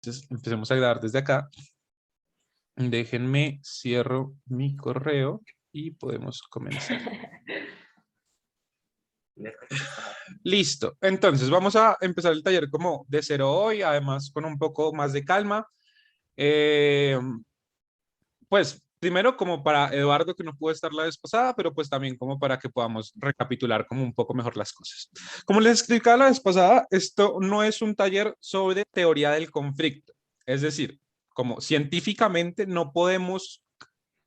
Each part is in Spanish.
Entonces, empecemos a grabar desde acá. Déjenme, cierro mi correo y podemos comenzar. Listo. Entonces, vamos a empezar el taller como de cero hoy, además con un poco más de calma. Pues, primero como para Eduardo, que no pudo estar la vez pasada, pero pues también como para que podamos recapitular como un poco mejor las cosas. Como les explicaba la vez pasada, esto no es un taller sobre teoría del conflicto. Es decir, como científicamente no podemos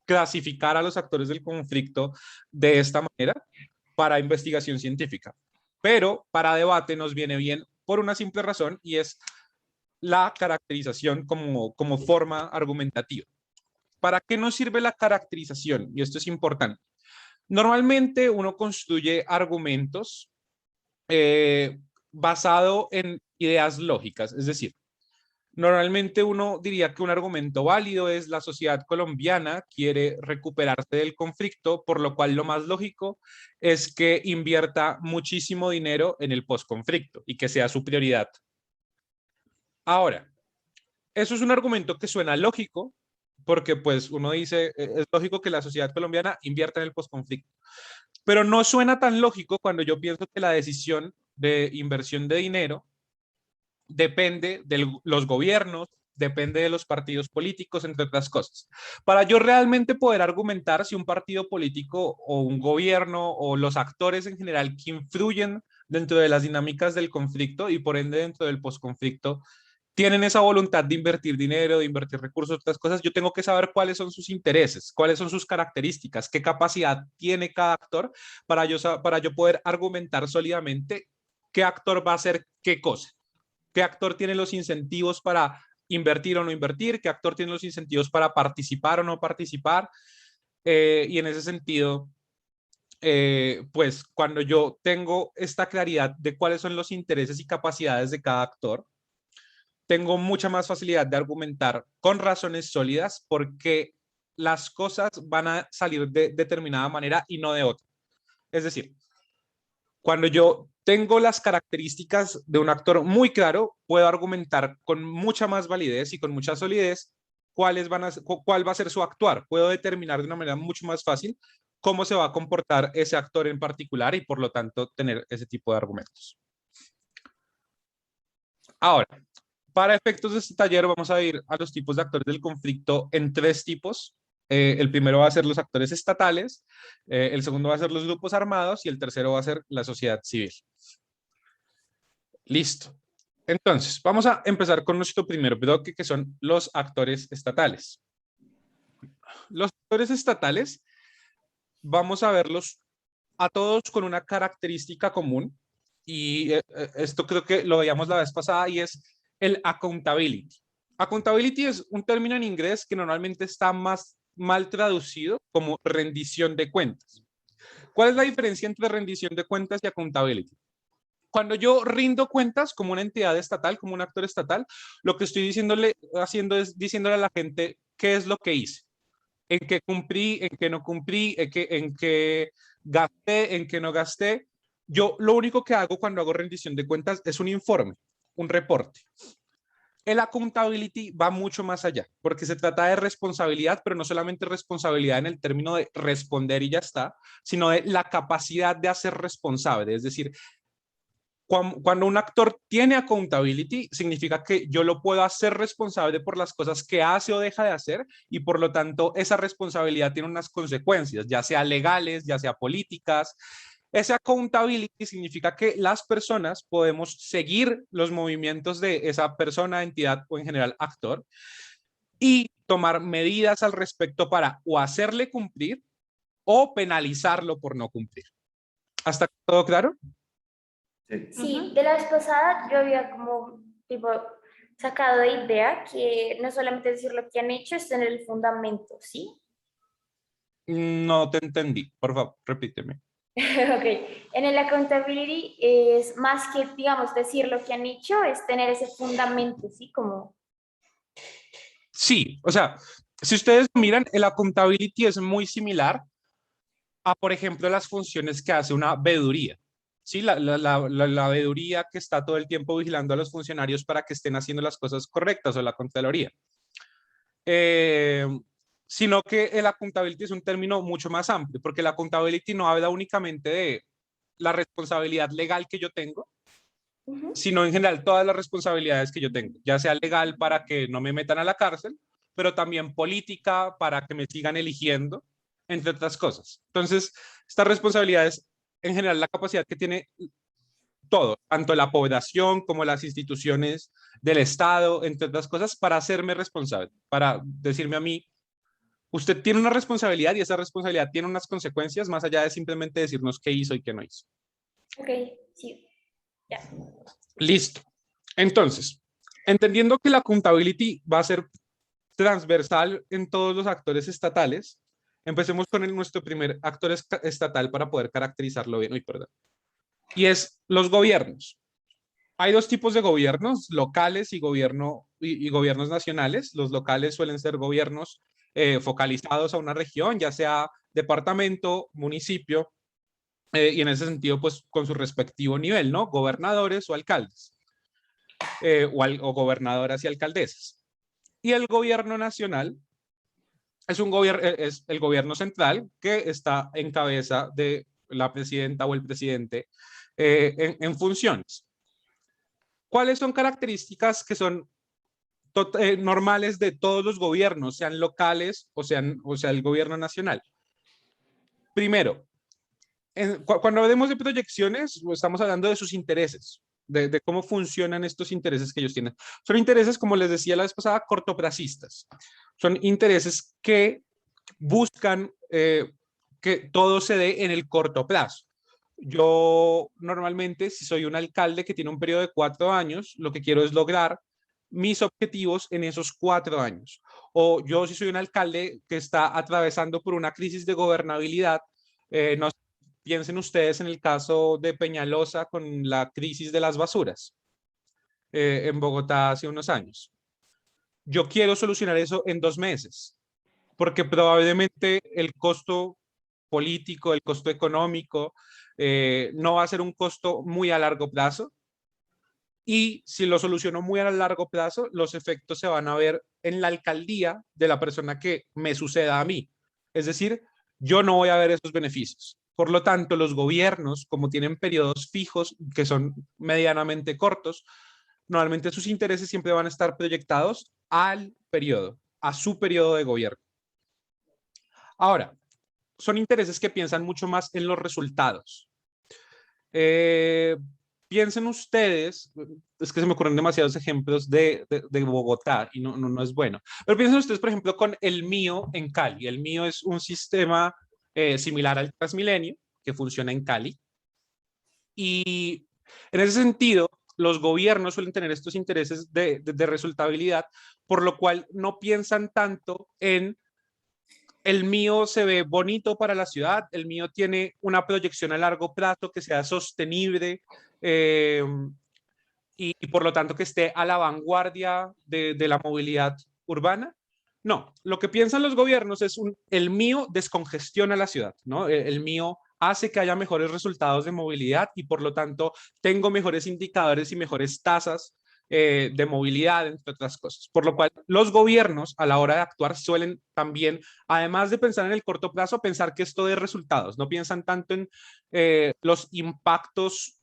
clasificar a los actores del conflicto de esta manera para investigación científica. Pero para debate nos viene bien por una simple razón, y es la caracterización como forma argumentativa. ¿Para qué nos sirve la caracterización? Y esto es importante. Normalmente uno construye argumentos basado en ideas lógicas, es decir, normalmente uno diría que un argumento válido es: la sociedad colombiana quiere recuperarse del conflicto, por lo cual lo más lógico es que invierta muchísimo dinero en el posconflicto y que sea su prioridad. Ahora, eso es un argumento que suena lógico, porque pues uno dice, es lógico que la sociedad colombiana invierta en el posconflicto, pero no suena tan lógico cuando yo pienso que la decisión de inversión de dinero depende de los gobiernos, depende de los partidos políticos, entre otras cosas. Para yo realmente poder argumentar si un partido político o un gobierno o los actores en general que influyen dentro de las dinámicas del conflicto y por ende dentro del posconflicto tienen esa voluntad de invertir dinero, de invertir recursos, otras cosas, yo tengo que saber cuáles son sus intereses, cuáles son sus características, qué capacidad tiene cada actor para yo poder argumentar sólidamente qué actor va a hacer qué cosa, qué actor tiene los incentivos para invertir o no invertir, qué actor tiene los incentivos para participar o no participar. Y en ese sentido, pues cuando yo tengo esta claridad de cuáles son los intereses y capacidades de cada actor, tengo mucha más facilidad de argumentar con razones sólidas porque las cosas van a salir de determinada manera y no de otra. Es decir, cuando yo tengo las características de un actor muy claro, puedo argumentar con mucha más validez y con mucha solidez cuál va a ser su actuar. Puedo determinar de una manera mucho más fácil cómo se va a comportar ese actor en particular y por lo tanto tener ese tipo de argumentos. Ahora, para efectos de este taller vamos a ir a los tipos de actores del conflicto en tres tipos. El primero va a ser los actores estatales, el segundo va a ser los grupos armados y el tercero va a ser la sociedad civil. Listo. Entonces, vamos a empezar con nuestro primer bloque, que son los actores estatales. Los actores estatales vamos a verlos a todos con una característica común, y esto creo que lo veíamos la vez pasada, y es el accountability. Accountability es un término en inglés que normalmente está más mal traducido como rendición de cuentas. ¿Cuál es la diferencia entre rendición de cuentas y accountability? Cuando yo rindo cuentas como una entidad estatal, como un actor estatal, lo que estoy haciendo es diciéndole a la gente qué es lo que hice, en qué cumplí, en qué no cumplí, en qué gasté, en qué no gasté. Yo lo único que hago cuando hago rendición de cuentas es un informe, un reporte. El accountability va mucho más allá, porque se trata de responsabilidad, pero no solamente responsabilidad en el término de responder y ya está, sino de la capacidad de hacer responsable. Es decir, cuando un actor tiene accountability, significa que yo lo puedo hacer responsable por las cosas que hace o deja de hacer, y por lo tanto esa responsabilidad tiene unas consecuencias, ya sea legales, ya sea políticas. Ese accountability significa que las personas podemos seguir los movimientos de esa persona, entidad o en general actor y tomar medidas al respecto para o hacerle cumplir o penalizarlo por no cumplir. ¿Hasta todo claro? Sí, de la vez pasada yo había como tipo sacado de idea que no solamente decir lo que han hecho, es tener el fundamento, ¿sí? No te entendí, por favor, repíteme. Ok, en el accountability es más que, digamos, decir lo que han hecho, es tener ese fundamento, ¿sí? Como... Sí, o sea, si ustedes miran, el accountability es muy similar a, por ejemplo, las funciones que hace una veeduría, ¿sí? La veeduría que está todo el tiempo vigilando a los funcionarios para que estén haciendo las cosas correctas, o la Contraloría. Eh, Sino que el accountability es un término mucho más amplio, porque la accountability no habla únicamente de la responsabilidad legal que yo tengo, sino en general todas las responsabilidades que yo tengo, ya sea legal para que no me metan a la cárcel, pero también política para que me sigan eligiendo, entre otras cosas. Entonces, estas responsabilidades, en general, la capacidad que tiene todo, tanto la población como las instituciones del Estado, entre otras cosas, para hacerme responsable, para decirme a mí, usted tiene una responsabilidad y esa responsabilidad tiene unas consecuencias más allá de simplemente decirnos qué hizo y qué no hizo. Ok, sí, ya. Listo. Entonces, entendiendo que la accountability va a ser transversal en todos los actores estatales, empecemos con nuestro primer actor estatal para poder caracterizarlo bien. Uy, perdón. Y es los gobiernos. Hay dos tipos de gobiernos, locales y gobiernos nacionales. Los locales suelen ser gobiernos focalizados a una región, ya sea departamento, municipio, y en ese sentido, pues con su respectivo nivel, ¿no? Gobernadores o alcaldes, o gobernadoras y alcaldesas. Y el gobierno nacional es el gobierno central que está en cabeza de la presidenta o el presidente en funciones. ¿Cuáles son características que son normales de todos los gobiernos, sean locales o sea el gobierno nacional? Primero, cuando hablemos de proyecciones, estamos hablando de sus intereses, de cómo funcionan estos intereses que ellos tienen. Son intereses, como les decía la vez pasada, cortoplacistas. Son intereses que buscan que todo se dé en el corto plazo. Yo normalmente, si soy un alcalde que tiene un periodo de 4 años, lo que quiero es lograr mis objetivos en esos 4 años. O yo si soy un alcalde que está atravesando por una crisis de gobernabilidad, no piensen ustedes en el caso de Peñalosa con la crisis de las basuras en Bogotá hace unos años. Yo quiero solucionar eso en 2 meses, porque probablemente el costo político, el costo económico, no va a ser un costo muy a largo plazo. Y si lo soluciono muy a largo plazo, los efectos se van a ver en la alcaldía de la persona que me suceda a mí. Es decir, yo no voy a ver esos beneficios. Por lo tanto, los gobiernos, como tienen periodos fijos que son medianamente cortos, normalmente sus intereses siempre van a estar proyectados al periodo, a su periodo de gobierno. Ahora, son intereses que piensan mucho más en los resultados. Piensen ustedes, es que se me ocurren demasiados ejemplos de Bogotá y no es bueno, pero piensen ustedes, por ejemplo, con el mío en Cali. El mío es un sistema similar al Transmilenio que funciona en Cali. Y en ese sentido, los gobiernos suelen tener estos intereses de resultabilidad, por lo cual no piensan tanto en el mío se ve bonito para la ciudad, el mío tiene una proyección a largo plazo que sea sostenible eh, y por lo tanto que esté a la vanguardia de la movilidad urbana. No, lo que piensan los gobiernos es el mío descongestiona la ciudad, ¿no? El mío hace que haya mejores resultados de movilidad y por lo tanto tengo mejores indicadores y mejores tasas de movilidad, entre otras cosas. Por lo cual, los gobiernos a la hora de actuar suelen también, además de pensar en el corto plazo, pensar que esto de resultados. No piensan tanto en los impactos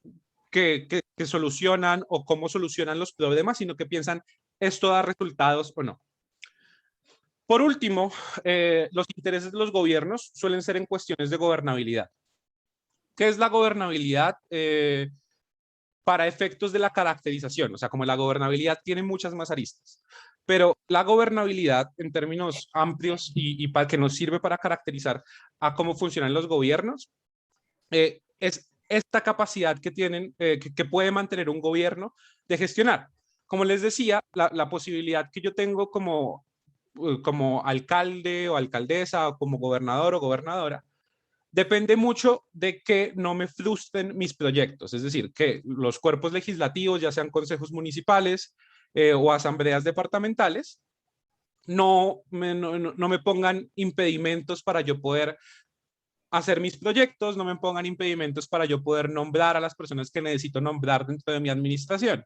que solucionan o cómo solucionan los problemas, sino que piensan esto da resultados o no. Por último, los intereses de los gobiernos suelen ser en cuestiones de gobernabilidad. ¿Qué es la gobernabilidad? Para efectos de la caracterización, o sea, como la gobernabilidad tiene muchas más aristas, pero la gobernabilidad en términos amplios y para que nos sirve para caracterizar a cómo funcionan los gobiernos, es esta capacidad que tienen, que puede mantener un gobierno de gestionar. Como les decía, la posibilidad que yo tengo como alcalde o alcaldesa o como gobernador o gobernadora depende mucho de que no me frustren mis proyectos, es decir, que los cuerpos legislativos, ya sean consejos municipales o asambleas departamentales, no me pongan impedimentos para yo poder hacer mis proyectos, no me pongan impedimentos para yo poder nombrar a las personas que necesito nombrar dentro de mi administración.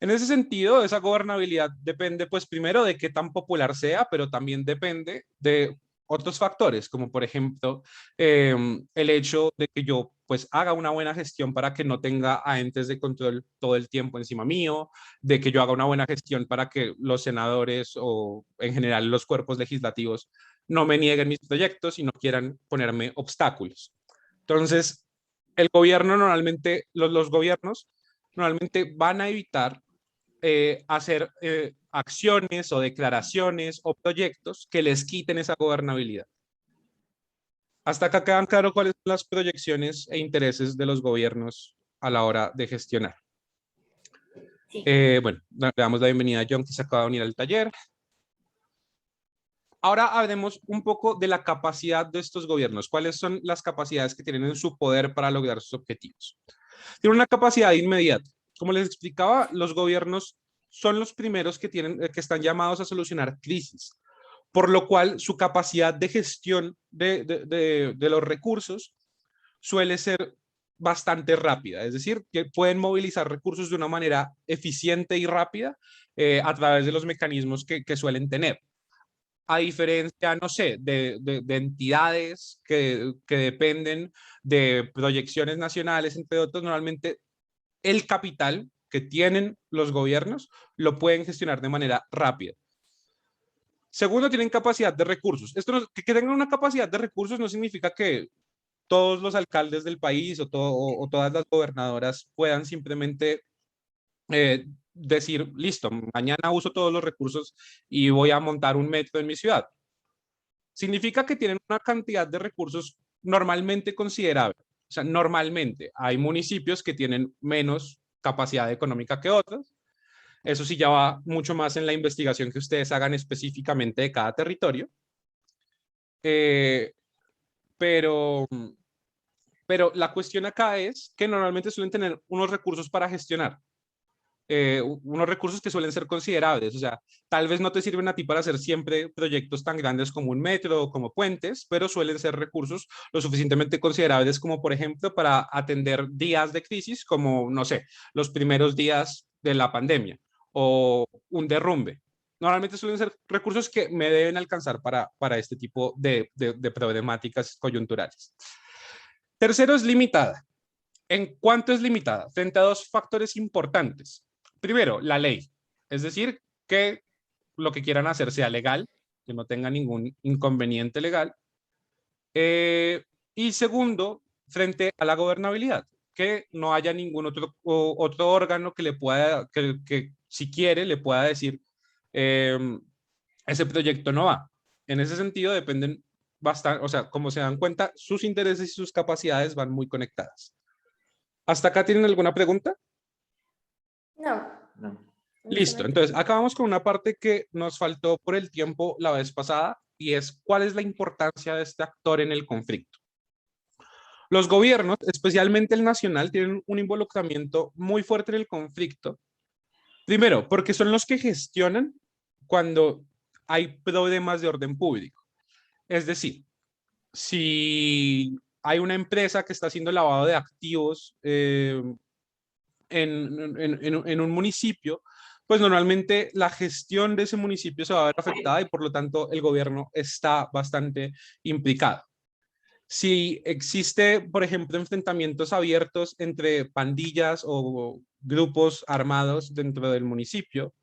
En ese sentido, esa gobernabilidad depende, pues, primero de qué tan popular sea, pero también depende de otros factores, como por ejemplo, el hecho de que yo, pues, haga una buena gestión para que no tenga a entes de control todo el tiempo encima mío, de que yo haga una buena gestión para que los senadores o en general los cuerpos legislativos no me nieguen mis proyectos y no quieran ponerme obstáculos. Entonces, el gobierno normalmente, los gobiernos normalmente van a evitar hacer acciones o declaraciones o proyectos que les quiten esa gobernabilidad. Hasta acá quedan claro cuáles son las proyecciones e intereses de los gobiernos a la hora de gestionar. Sí. Bueno, le damos la bienvenida a John, que se acaba de unir al taller. Ahora hablemos un poco de la capacidad de estos gobiernos. ¿Cuáles son las capacidades que tienen en su poder para lograr sus objetivos? Tienen una capacidad inmediata. Como les explicaba, los gobiernos son los primeros que están llamados a solucionar crisis, por lo cual su capacidad de gestión de los recursos suele ser bastante rápida, es decir, que pueden movilizar recursos de una manera eficiente y rápida a través de los mecanismos que suelen tener. A diferencia, no sé, de entidades que dependen de proyecciones nacionales, entre otros, normalmente el capital que tienen los gobiernos lo pueden gestionar de manera rápida. Segundo, tienen capacidad de recursos. Esto que tengan una capacidad de recursos no significa que todos los alcaldes del país o todas las gobernadoras puedan simplemente decir, listo, mañana uso todos los recursos y voy a montar un metro en mi ciudad. Significa que tienen una cantidad de recursos normalmente considerable. O sea, normalmente hay municipios que tienen menos capacidad económica que otros. Eso sí ya va mucho más en la investigación que ustedes hagan específicamente de cada territorio. Eh, pero, pero la cuestión acá es que normalmente suelen tener unos recursos para gestionar. Unos recursos que suelen ser considerables, o sea, tal vez no te sirven a ti para hacer siempre proyectos tan grandes como un metro o como puentes, pero suelen ser recursos lo suficientemente considerables como, por ejemplo, para atender días de crisis como, no sé, los primeros días de la pandemia o un derrumbe. Normalmente suelen ser recursos que me deben alcanzar para este tipo de problemáticas coyunturales. Tercero, es limitada. ¿En cuánto es limitada? Frente a dos factores importantes. Primero, la ley, es decir, que lo que quieran hacer sea legal, que no tenga ningún inconveniente legal. Y segundo, frente a la gobernabilidad, que no haya ningún otro órgano que le pueda, que si quiere, le pueda decir, ese proyecto no va. En ese sentido, dependen bastante, o sea, como se dan cuenta, sus intereses y sus capacidades van muy conectadas. ¿Hasta acá tienen alguna pregunta? No. No. Listo, entonces acá vamos con una parte que nos faltó por el tiempo la vez pasada y es cuál es la importancia de este actor en el conflicto. Los gobiernos, especialmente el nacional, tienen un involucramiento muy fuerte en el conflicto. Primero, porque son los que gestionan cuando hay problemas de orden público. Es decir, si hay una empresa que está haciendo lavado de activos en un municipio, pues normalmente la gestión de ese municipio se va a ver afectada y por lo tanto el gobierno está bastante implicado. Si existe, por ejemplo, enfrentamientos abiertos entre pandillas o grupos armados dentro del municipio,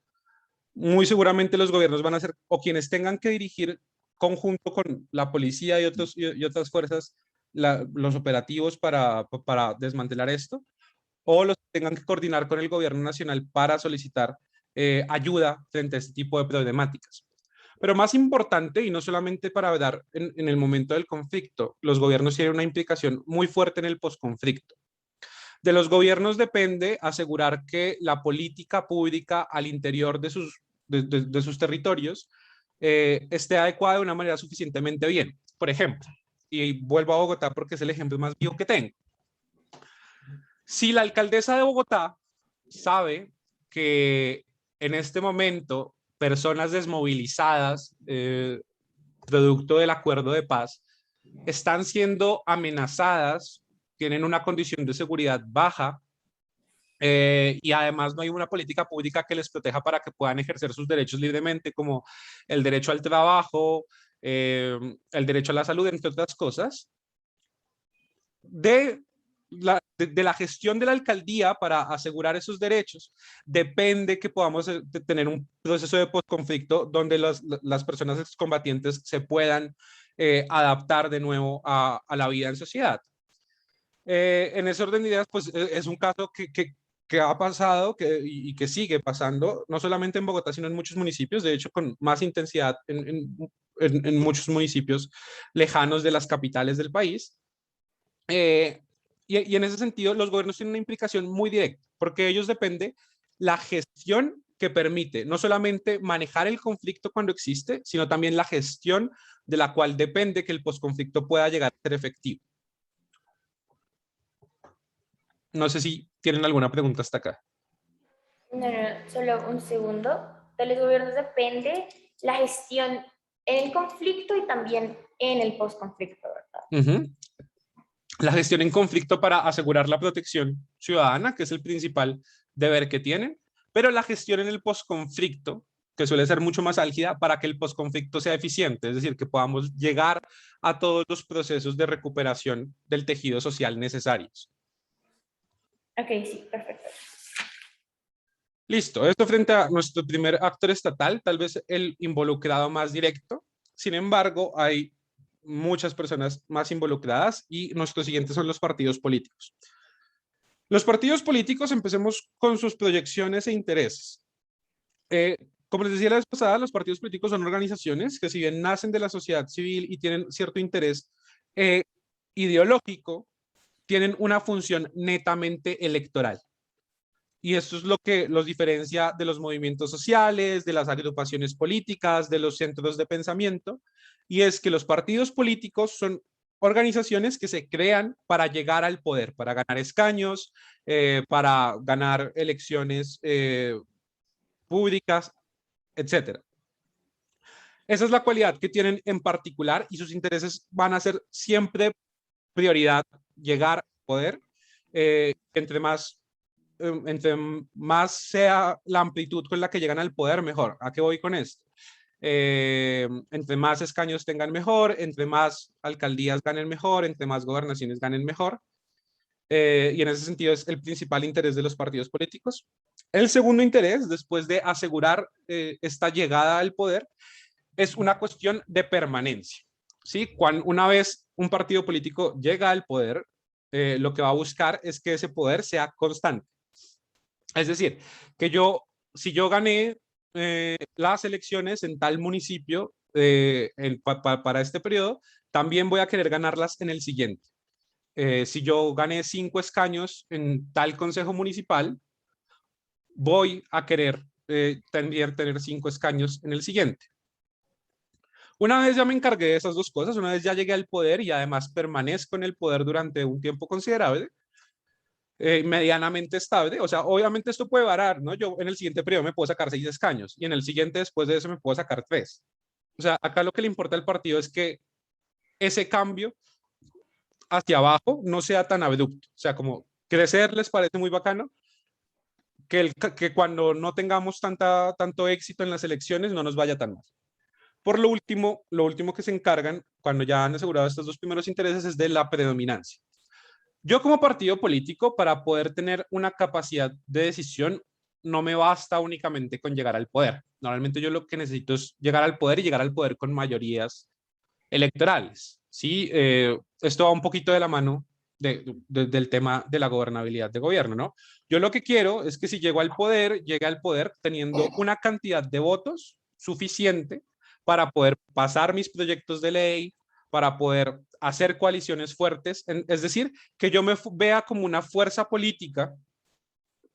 muy seguramente los gobiernos van a ser, o quienes tengan que dirigir conjunto con la policía y otras fuerzas, los operativos para desmantelar esto, o los que tengan que coordinar con el gobierno nacional para solicitar ayuda frente a este tipo de problemáticas. Pero más importante, y no solamente para dar en el momento del conflicto, los gobiernos tienen una implicación muy fuerte en el posconflicto. De los gobiernos depende asegurar que la política pública al interior de sus territorios esté adecuada de una manera suficientemente bien. Por ejemplo, y vuelvo a Bogotá porque es el ejemplo más vivo que tengo. Si la alcaldesa de Bogotá sabe que en este momento personas desmovilizadas, producto del acuerdo de paz, están siendo amenazadas, tienen una condición de seguridad baja, y además no hay una política pública que les proteja para que puedan ejercer sus derechos libremente, como el derecho al trabajo, el derecho a la salud, entre otras cosas, de la gestión de la alcaldía para asegurar esos derechos, depende que podamos tener un proceso de postconflicto donde las personas excombatientes se puedan adaptar de nuevo a la vida en sociedad. En ese orden de ideas, pues es un caso que ha pasado y que sigue pasando, no solamente en Bogotá, sino en muchos municipios, de hecho con más intensidad en muchos municipios lejanos de las capitales del país. Y en ese sentido, los gobiernos tienen una implicación muy directa, porque ellos depende la gestión que permite no solamente manejar el conflicto cuando existe, sino también la gestión de la cual depende que el posconflicto pueda llegar a ser efectivo. No sé si tienen alguna pregunta hasta acá. No, no, solo un segundo. De los gobiernos depende la gestión en el conflicto y también en el postconflicto, ¿verdad? La gestión en conflicto para asegurar la protección ciudadana, que es el principal deber que tienen, pero la gestión en el posconflicto, que suele ser mucho más álgida para que el posconflicto sea eficiente, es decir, que podamos llegar a todos los procesos de recuperación del tejido social necesarios. Ok, sí, perfecto. Listo, esto frente a nuestro primer actor estatal, tal vez el involucrado más directo. Sin embargo, hay muchas personas más involucradas y nuestros siguientes son los partidos políticos. Los partidos políticos, empecemos con sus proyecciones e intereses. Como les decía la vez pasada, los partidos políticos son organizaciones que si bien nacen de la sociedad civil y tienen cierto interés ideológico, tienen una función netamente electoral. Y esto es lo que los diferencia de los movimientos sociales, de las agrupaciones políticas, de los centros de pensamiento, y es que los partidos políticos son organizaciones que se crean para llegar al poder, para ganar escaños, para ganar elecciones públicas, etcétera. Esa es la cualidad que tienen en particular y sus intereses van a ser siempre prioridad, llegar al poder, entre más sea la amplitud con la que llegan al poder, mejor. ¿A qué voy con esto? Entre más escaños tengan mejor, entre más alcaldías ganen mejor, entre más gobernaciones ganen mejor. Y en ese sentido es el principal interés de los partidos políticos. El segundo interés, después de asegurar esta llegada al poder, es una cuestión de permanencia. ¿Sí? Una vez un partido político llega al poder, lo que va a buscar es que ese poder sea constante. Es decir, que si yo gané las elecciones en tal municipio para este periodo, también voy a querer ganarlas en el siguiente. Si yo gané 5 escaños en tal consejo municipal, voy a querer también tener 5 escaños en el siguiente. Una vez ya me encargué de esas dos cosas, una vez ya llegué al poder y además permanezco en el poder durante un tiempo considerable, medianamente estable, o sea, obviamente esto puede variar, ¿no? Yo en el siguiente periodo me puedo sacar 6 escaños y en el siguiente después de eso me puedo sacar 3. O sea, acá lo que le importa al partido es que ese cambio hacia abajo no sea tan abrupto, o sea, como crecer les parece muy bacano, que cuando no tengamos tanto éxito en las elecciones no nos vaya tan mal. Por lo último que se encargan, cuando ya han asegurado estos dos primeros intereses, es de la predominancia. Yo como partido político, para poder tener una capacidad de decisión, no me basta únicamente con llegar al poder. Normalmente yo lo que necesito es llegar al poder y llegar al poder con mayorías electorales. ¿Sí? Esto va un poquito de la mano del tema de la gobernabilidad de gobierno, ¿no? Yo lo que quiero es que si llegue al poder teniendo una cantidad de votos suficiente para poder pasar mis proyectos de ley, para poder hacer coaliciones fuertes, es decir, que yo me vea como una fuerza política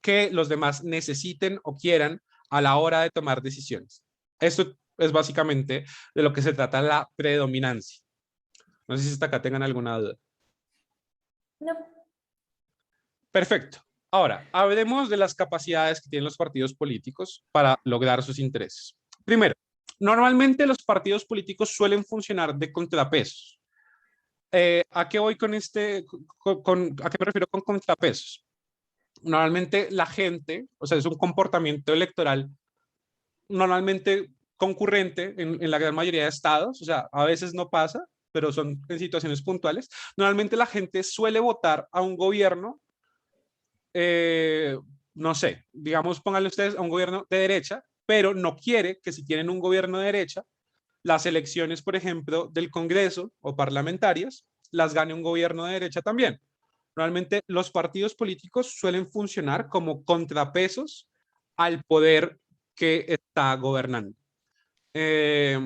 que los demás necesiten o quieran a la hora de tomar decisiones. Esto es básicamente de lo que se trata la predominancia. No sé si hasta acá tengan alguna duda. No. Perfecto. Ahora, hablemos de las capacidades que tienen los partidos políticos para lograr sus intereses. Primero, normalmente los partidos políticos suelen funcionar de contrapesos. ¿A qué voy con a qué me refiero con contrapesos? Normalmente la gente, o sea, es un comportamiento electoral normalmente concurrente en la gran mayoría de estados, o sea, a veces no pasa, pero son en situaciones puntuales. Normalmente la gente suele votar a un gobierno, eh, no sé, digamos, pónganle ustedes a un gobierno de derecha, pero no quiere que si tienen un gobierno de derecha, las elecciones, por ejemplo, del Congreso o parlamentarias, las gane un gobierno de derecha también. Normalmente los partidos políticos suelen funcionar como contrapesos al poder que está gobernando. Eh,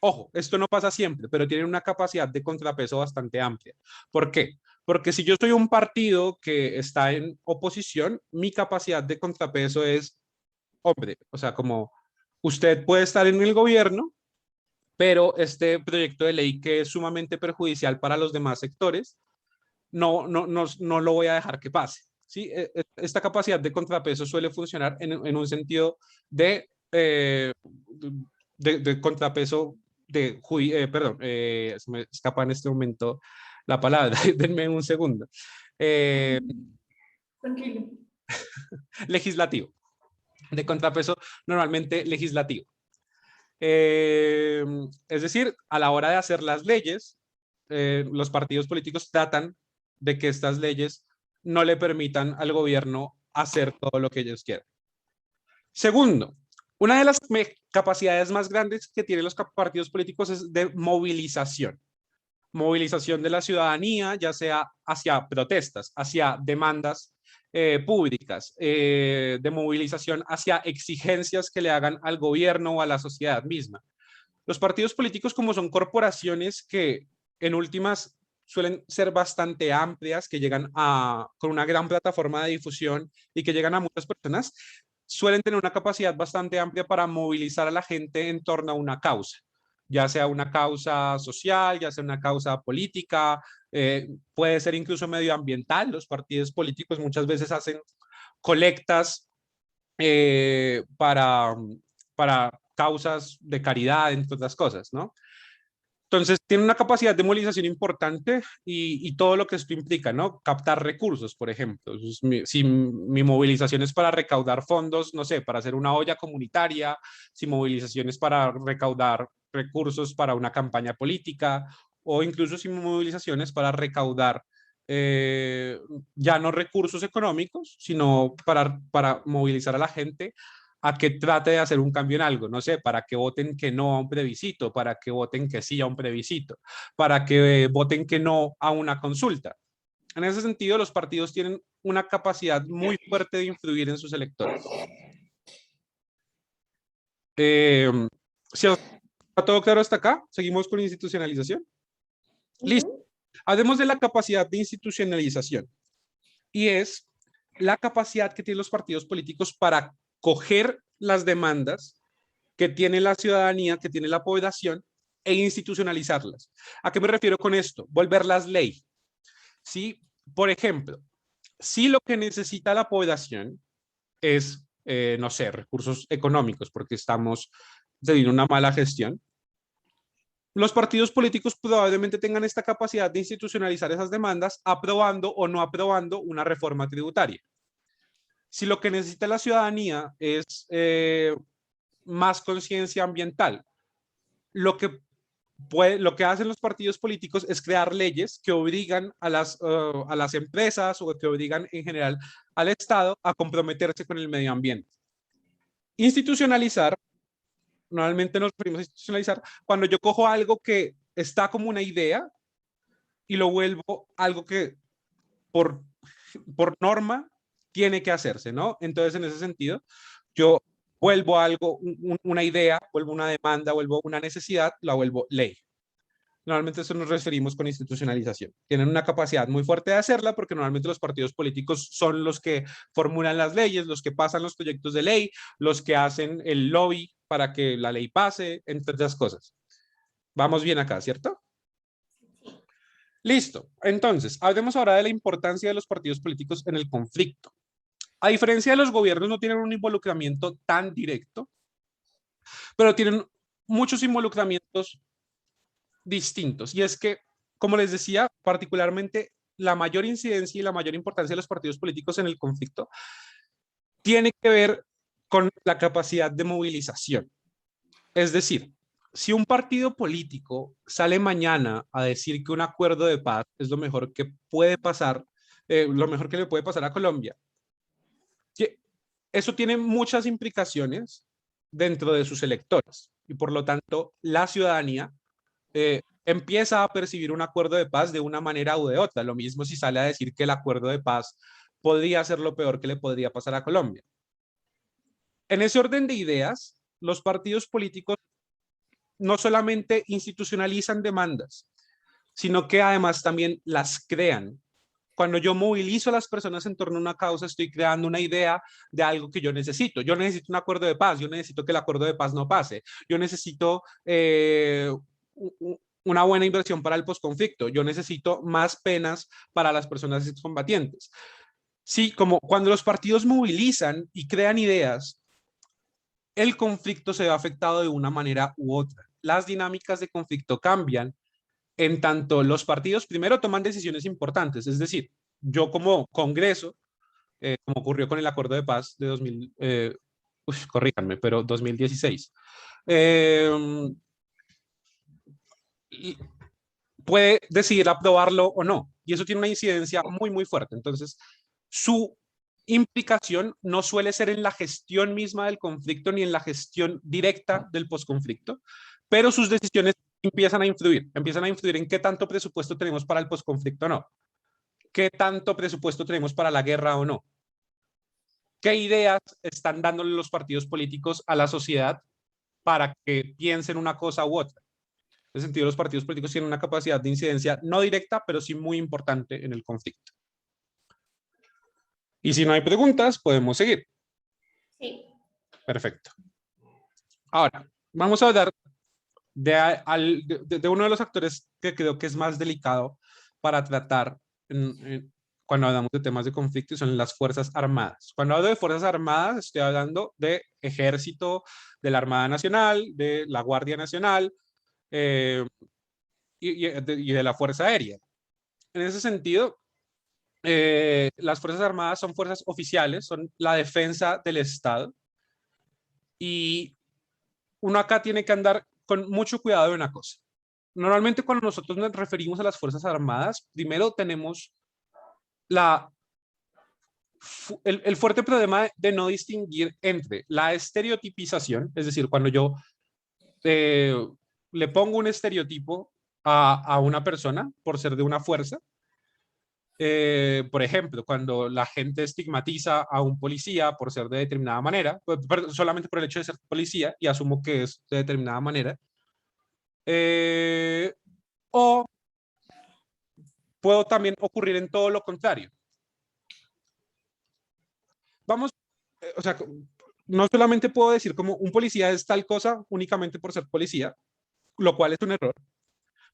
Ojo, esto no pasa siempre, pero tienen una capacidad de contrapeso bastante amplia. ¿Por qué? Porque si yo soy un partido que está en oposición, mi capacidad de contrapeso es, hombre, o sea, como usted puede estar en el gobierno, pero este proyecto de ley que es sumamente perjudicial para los demás sectores, no lo voy a dejar que pase. ¿Sí? Esta capacidad de contrapeso suele funcionar en un sentido de contrapeso perdón, se me escapa en este momento la palabra, denme un segundo. Tranquilo. Legislativo, de contrapeso normalmente legislativo. Es decir, a la hora de hacer las leyes, los partidos políticos tratan de que estas leyes no le permitan al gobierno hacer todo lo que ellos quieran. Segundo, una de las capacidades más grandes que tienen los partidos políticos es de movilización. Movilización de la ciudadanía, ya sea hacia protestas, hacia demandas públicas, de movilización hacia exigencias que le hagan al gobierno o a la sociedad misma. Los partidos políticos, como son corporaciones que en últimas suelen ser bastante amplias, que llegan con una gran plataforma de difusión y que llegan a muchas personas, suelen tener una capacidad bastante amplia para movilizar a la gente en torno a una causa, ya sea una causa social, ya sea una causa política, puede ser incluso medioambiental. Los partidos políticos muchas veces hacen colectas para causas de caridad, entre otras cosas, ¿no? Entonces, tiene una capacidad de movilización importante y todo lo que esto implica, ¿no? Captar recursos, por ejemplo. Si mi movilización es para recaudar fondos, no sé, para hacer una olla comunitaria, si movilización es para recaudar recursos para una campaña política, o incluso si mi movilización es para recaudar ya no recursos económicos, sino para movilizar a la gente a que trate de hacer un cambio en algo, no sé, para que voten que no a un plebiscito, para que voten que sí a un plebiscito, para que voten que no a una consulta. En ese sentido, los partidos tienen una capacidad muy fuerte de influir en sus electores. ¿Si está todo claro hasta acá? ¿Seguimos con institucionalización? Listo. Hablemos de la capacidad de institucionalización. Y es la capacidad que tienen los partidos políticos para coger las demandas que tiene la ciudadanía, que tiene la población, e institucionalizarlas. ¿A qué me refiero con esto? Volverlas ley. ¿Sí? Por ejemplo, si lo que necesita la población es, no sé, recursos económicos, porque estamos teniendo una mala gestión, los partidos políticos probablemente tengan esta capacidad de institucionalizar esas demandas aprobando o no aprobando una reforma tributaria. Si lo que necesita la ciudadanía es más conciencia ambiental, lo que hacen los partidos políticos es crear leyes que obligan a las empresas o que obligan en general al Estado a comprometerse con el medio ambiente. Institucionalizar, normalmente nos referimos a institucionalizar, cuando yo cojo algo que está como una idea y lo vuelvo algo que por norma tiene que hacerse, ¿no? Entonces, en ese sentido, yo vuelvo algo, una idea, vuelvo una demanda, vuelvo una necesidad, la vuelvo ley. Normalmente eso nos referimos con institucionalización. Tienen una capacidad muy fuerte de hacerla porque normalmente los partidos políticos son los que formulan las leyes, los que pasan los proyectos de ley, los que hacen el lobby para que la ley pase, entre otras cosas. Vamos bien acá, ¿cierto? Listo. Entonces, hablemos ahora de la importancia de los partidos políticos en el conflicto. A diferencia de los gobiernos, no tienen un involucramiento tan directo, pero tienen muchos involucramientos distintos. Y es que como les decía, particularmente la mayor incidencia y la mayor importancia de los partidos políticos en el conflicto tiene que ver con la capacidad de movilización. Es decir, si un partido político sale mañana a decir que un acuerdo de paz es lo mejor que puede pasar, lo mejor que le puede pasar a Colombia, que eso tiene muchas implicaciones dentro de sus electores y por lo tanto la ciudadanía empieza a percibir un acuerdo de paz de una manera u de otra. Lo mismo si sale a decir que el acuerdo de paz podría ser lo peor que le podría pasar a Colombia. En ese orden de ideas, los partidos políticos no solamente institucionalizan demandas, sino que además también las crean. Cuando yo movilizo a las personas en torno a una causa, estoy creando una idea de algo que yo necesito. Yo necesito un acuerdo de paz, yo necesito que el acuerdo de paz no pase, yo necesito una buena inversión para el posconflicto, yo necesito más penas para las personas excombatientes. Sí, como cuando los partidos movilizan y crean ideas, el conflicto se ve afectado de una manera u otra. Las dinámicas de conflicto cambian en tanto los partidos primero toman decisiones importantes, es decir, yo como Congreso, como ocurrió con el Acuerdo de Paz de 2000, corríjanme, pero 2016, puede decidir aprobarlo o no, y eso tiene una incidencia muy, muy fuerte. Entonces, su implicación no suele ser en la gestión misma del conflicto ni en la gestión directa del posconflicto, pero sus decisiones empiezan a influir en qué tanto presupuesto tenemos para el posconflicto o no, qué tanto presupuesto tenemos para la guerra o no, qué ideas están dándole los partidos políticos a la sociedad para que piensen una cosa u otra. En ese sentido, los partidos políticos tienen una capacidad de incidencia no directa, pero sí muy importante en el conflicto. Y si no hay preguntas, podemos seguir. Sí. Perfecto. Ahora, vamos a hablar de uno de los actores que creo que es más delicado para tratar cuando hablamos de temas de conflicto, y son las Fuerzas Armadas. Cuando hablo de Fuerzas Armadas, estoy hablando de Ejército, de la Armada Nacional, de la Guardia Nacional y de la Fuerza Aérea. En ese sentido, las Fuerzas Armadas son fuerzas oficiales, son la defensa del Estado. Y uno acá tiene que andar con mucho cuidado de una cosa. Normalmente cuando nosotros nos referimos a las Fuerzas Armadas, primero tenemos el fuerte problema de no distinguir entre la estereotipización, es decir, cuando yo le pongo un estereotipo a una persona por ser de una fuerza. Por ejemplo, cuando la gente estigmatiza a un policía por ser de determinada manera, solamente por el hecho de ser policía, y asumo que es de determinada manera, o puedo también ocurrir en todo lo contrario. Vamos, o sea, no solamente puedo decir como un policía es tal cosa únicamente por ser policía, lo cual es un error,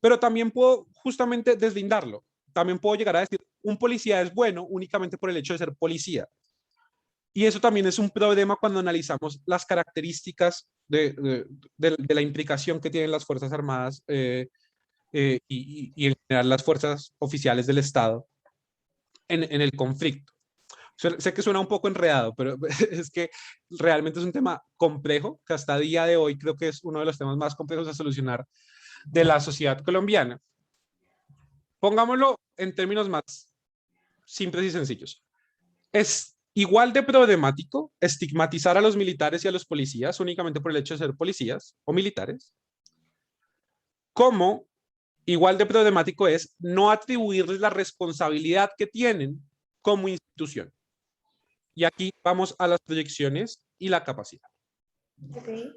pero también puedo justamente deslindarlo. También puedo llegar a decir un policía es bueno únicamente por el hecho de ser policía. Y eso también es un problema cuando analizamos las características de la implicación que tienen las Fuerzas Armadas y en general las fuerzas oficiales del Estado en el conflicto. Sé que suena un poco enredado, pero es que realmente es un tema complejo, que hasta día de hoy creo que es uno de los temas más complejos a solucionar de la sociedad colombiana. Pongámoslo en términos más simples y sencillos. Es igual de problemático estigmatizar a los militares y a los policías únicamente por el hecho de ser policías o militares, como igual de problemático es no atribuirles la responsabilidad que tienen como institución. Y aquí vamos a las proyecciones y la capacidad. Okay.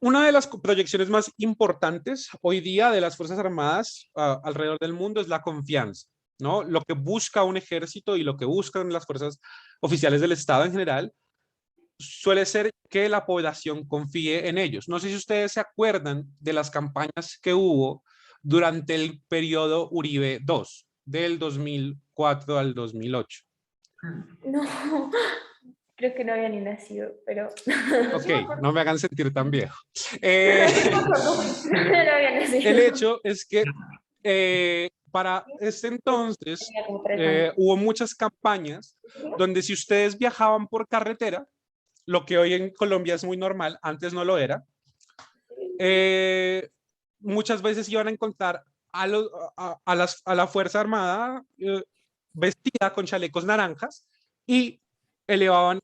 Una de las proyecciones más importantes hoy día de las Fuerzas Armadas alrededor del mundo es la confianza, ¿no? Lo que busca un ejército y lo que buscan las fuerzas oficiales del Estado en general suele ser que la población confíe en ellos. No sé si ustedes se acuerdan de las campañas que hubo durante el periodo Uribe II, del 2004 al 2008. No. Creo que no había ni nacido, pero... Ok, no me hagan sentir tan viejo. No había nacido. El hecho es que para este entonces Tenía como 3 años. hubo muchas campañas donde si ustedes viajaban por carretera, lo que hoy en Colombia es muy normal, antes no lo era, muchas veces iban a encontrar a la Fuerza Armada vestida con chalecos naranjas y elevaban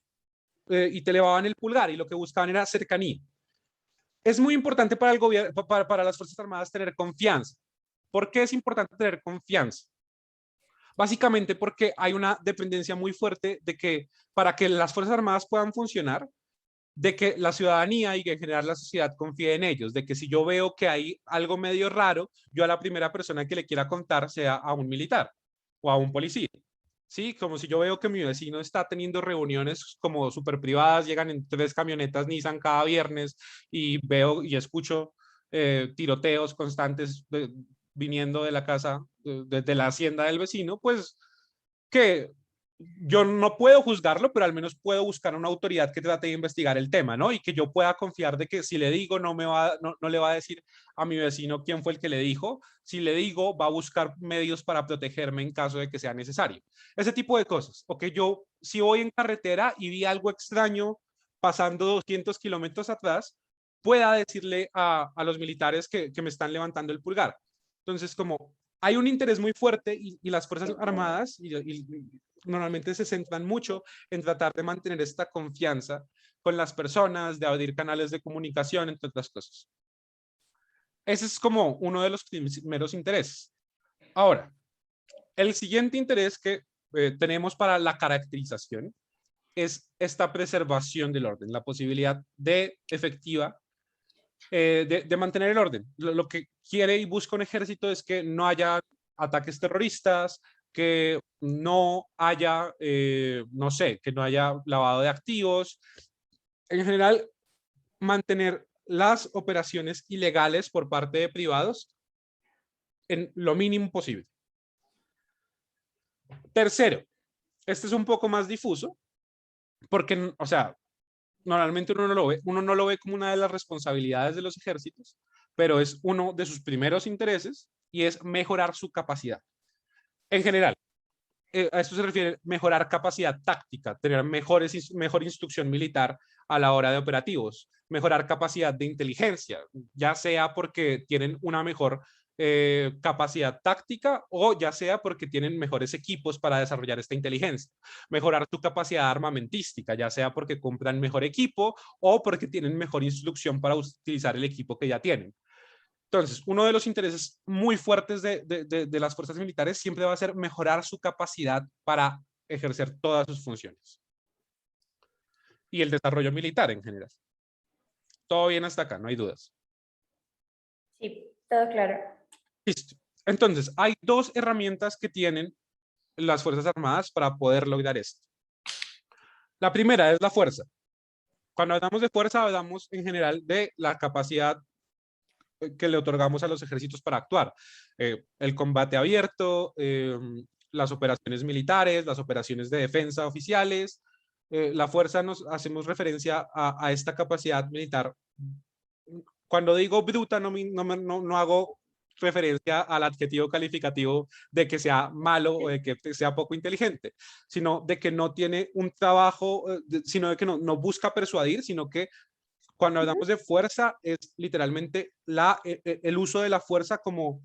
y te elevaban el pulgar y lo que buscaban era cercanía. Es muy importante para el gobierno, para las Fuerzas Armadas tener confianza. ¿Por qué es importante tener confianza? Básicamente porque hay una dependencia muy fuerte de que para que las Fuerzas Armadas puedan funcionar, de que la ciudadanía y en general la sociedad confíe en ellos, de que si yo veo que hay algo medio raro, yo a la primera persona que le quiera contar sea a un militar o a un policía. Sí, como si yo veo que mi vecino está teniendo reuniones como súper privadas, llegan en 3 camionetas Nissan cada viernes y veo y escucho tiroteos constantes viniendo de la casa, desde la hacienda del vecino, pues que yo no puedo juzgarlo, pero al menos puedo buscar una autoridad que trate de investigar el tema, ¿no? Y que yo pueda confiar de que si le digo no le va a decir a mi vecino quién fue el que le dijo, si le digo va a buscar medios para protegerme en caso de que sea necesario. Ese tipo de cosas. O que yo si voy en carretera y vi algo extraño pasando 200 kilómetros atrás, pueda decirle a los militares que me están levantando el pulgar. Entonces, como hay un interés muy fuerte y las Fuerzas Armadas normalmente se centran mucho en tratar de mantener esta confianza con las personas, de abrir canales de comunicación, entre otras cosas. Ese es como uno de los primeros intereses. Ahora, el siguiente interés que tenemos para la caracterización es esta preservación del orden, la posibilidad de efectiva de mantener el orden. Lo que quiere y busca un ejército es que no haya ataques terroristas, que no haya, no sé, que no haya lavado de activos. En general, mantener las operaciones ilegales por parte de privados en lo mínimo posible. Tercero, este es un poco más difuso, porque, o sea, normalmente uno no lo ve como una de las responsabilidades de los ejércitos, pero es uno de sus primeros intereses y es mejorar su capacidad. En general, a esto se refiere mejorar capacidad táctica, tener mejor instrucción militar a la hora de operativos, mejorar capacidad de inteligencia, ya sea porque tienen una mejor capacidad táctica o ya sea porque tienen mejores equipos para desarrollar esta inteligencia, mejorar tu capacidad armamentística, ya sea porque compran mejor equipo o porque tienen mejor instrucción para utilizar el equipo que ya tienen. Entonces, uno de los intereses muy fuertes de las fuerzas militares siempre va a ser mejorar su capacidad para ejercer todas sus funciones. Y el desarrollo militar en general. Todo bien hasta acá, no hay dudas. Sí, todo claro. Listo. Entonces, hay 2 herramientas que tienen las Fuerzas Armadas para poder lograr esto. La primera es la fuerza. Cuando hablamos de fuerza, hablamos en general de la capacidad que le otorgamos a los ejércitos para actuar. El combate abierto, las operaciones militares, las operaciones de defensa oficiales. La fuerza nos hacemos referencia a esta capacidad militar. Cuando digo bruta, no hago referencia al adjetivo calificativo de que sea malo o de que sea poco inteligente, sino de que no tiene un trabajo, sino de que no busca persuadir, sino que cuando hablamos de fuerza es literalmente el uso de la fuerza como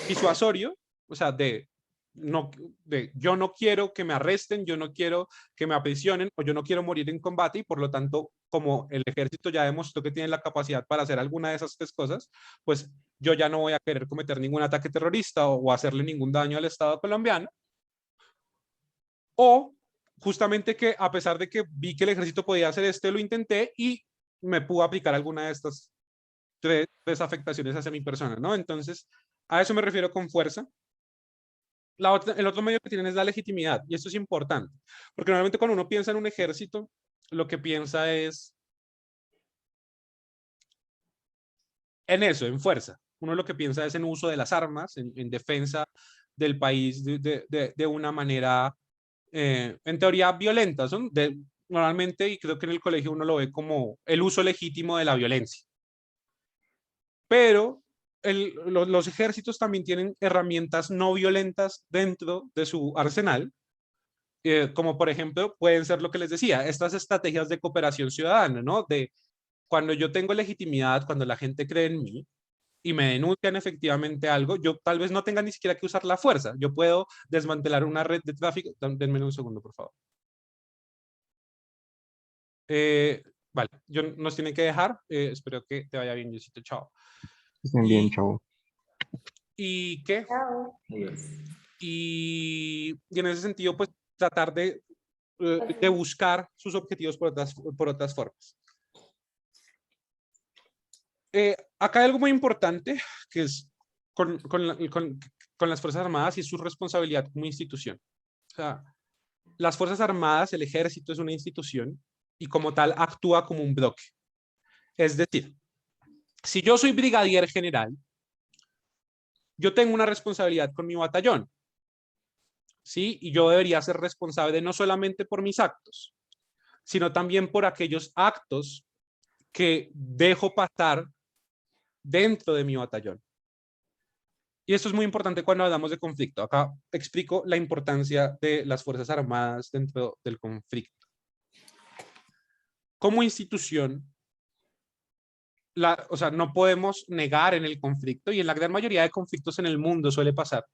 disuasorio, o sea, yo no quiero que me arresten, yo no quiero que me aprisionen o yo no quiero morir en combate y por lo tanto, como el ejército ya demostró que tiene la capacidad para hacer alguna de esas 3 cosas, pues yo ya no voy a querer cometer ningún ataque terrorista o hacerle ningún daño al Estado colombiano. O justamente que a pesar de que vi que el ejército podía hacer lo intenté y me pudo aplicar alguna de estas tres afectaciones hacia mi persona, ¿no? Entonces, a eso me refiero con fuerza. El otro medio que tienen es la legitimidad, y esto es importante, porque normalmente cuando uno piensa en un ejército, lo que piensa es en eso, en fuerza. Uno lo que piensa es en uso de las armas, en defensa del país de una manera, en teoría, violenta. normalmente, y creo que en el colegio uno lo ve como el uso legítimo de la violencia. Pero los ejércitos también tienen herramientas no violentas dentro de su arsenal, como por ejemplo pueden ser lo que les decía, estas estrategias de cooperación ciudadana, ¿no? De cuando yo tengo legitimidad, cuando la gente cree en mí y me denuncian efectivamente algo, yo tal vez no tenga ni siquiera que usar la fuerza. Yo puedo desmantelar una red de tráfico. Denme un segundo, por favor. Vale, nos tienen que dejar. Espero que te vaya bien, Diosito. Chao. Estén bien, chao. ¿Y qué? Chao. Y en ese sentido, pues tratar de buscar sus objetivos por otras formas. Acá hay algo muy importante que es con las Fuerzas Armadas y su responsabilidad como institución. O sea, las Fuerzas Armadas, el ejército es una institución y como tal actúa como un bloque. Es decir, si yo soy brigadier general, yo tengo una responsabilidad con mi batallón, ¿sí? Y yo debería ser responsable no solamente por mis actos, sino también por aquellos actos que dejo pasar dentro de mi batallón. Y esto es muy importante cuando hablamos de conflicto. Acá explico la importancia de las Fuerzas Armadas dentro del conflicto. Como institución, o sea, no podemos negar en el conflicto, y en la gran mayoría de conflictos en el mundo suele pasar,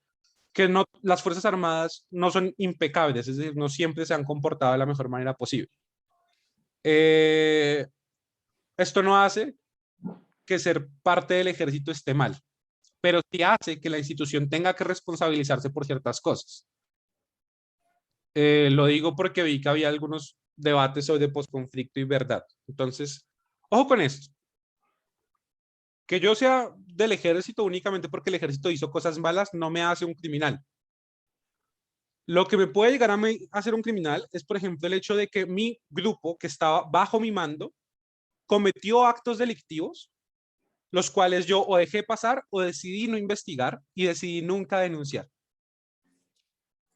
que no, las Fuerzas Armadas no son impecables, es decir, no siempre se han comportado de la mejor manera posible. Esto no hace que ser parte del ejército esté mal, pero sí hace que la institución tenga que responsabilizarse por ciertas cosas. Lo digo porque vi que había algunos debates sobre posconflicto y verdad. Entonces, ojo con esto. Que yo sea del ejército únicamente porque el ejército hizo cosas malas no me hace un criminal. Lo que me puede llegar a hacer un criminal es, por ejemplo, el hecho de que mi grupo, que estaba bajo mi mando, cometió actos delictivos, los cuales yo o dejé pasar o decidí no investigar y decidí nunca denunciar.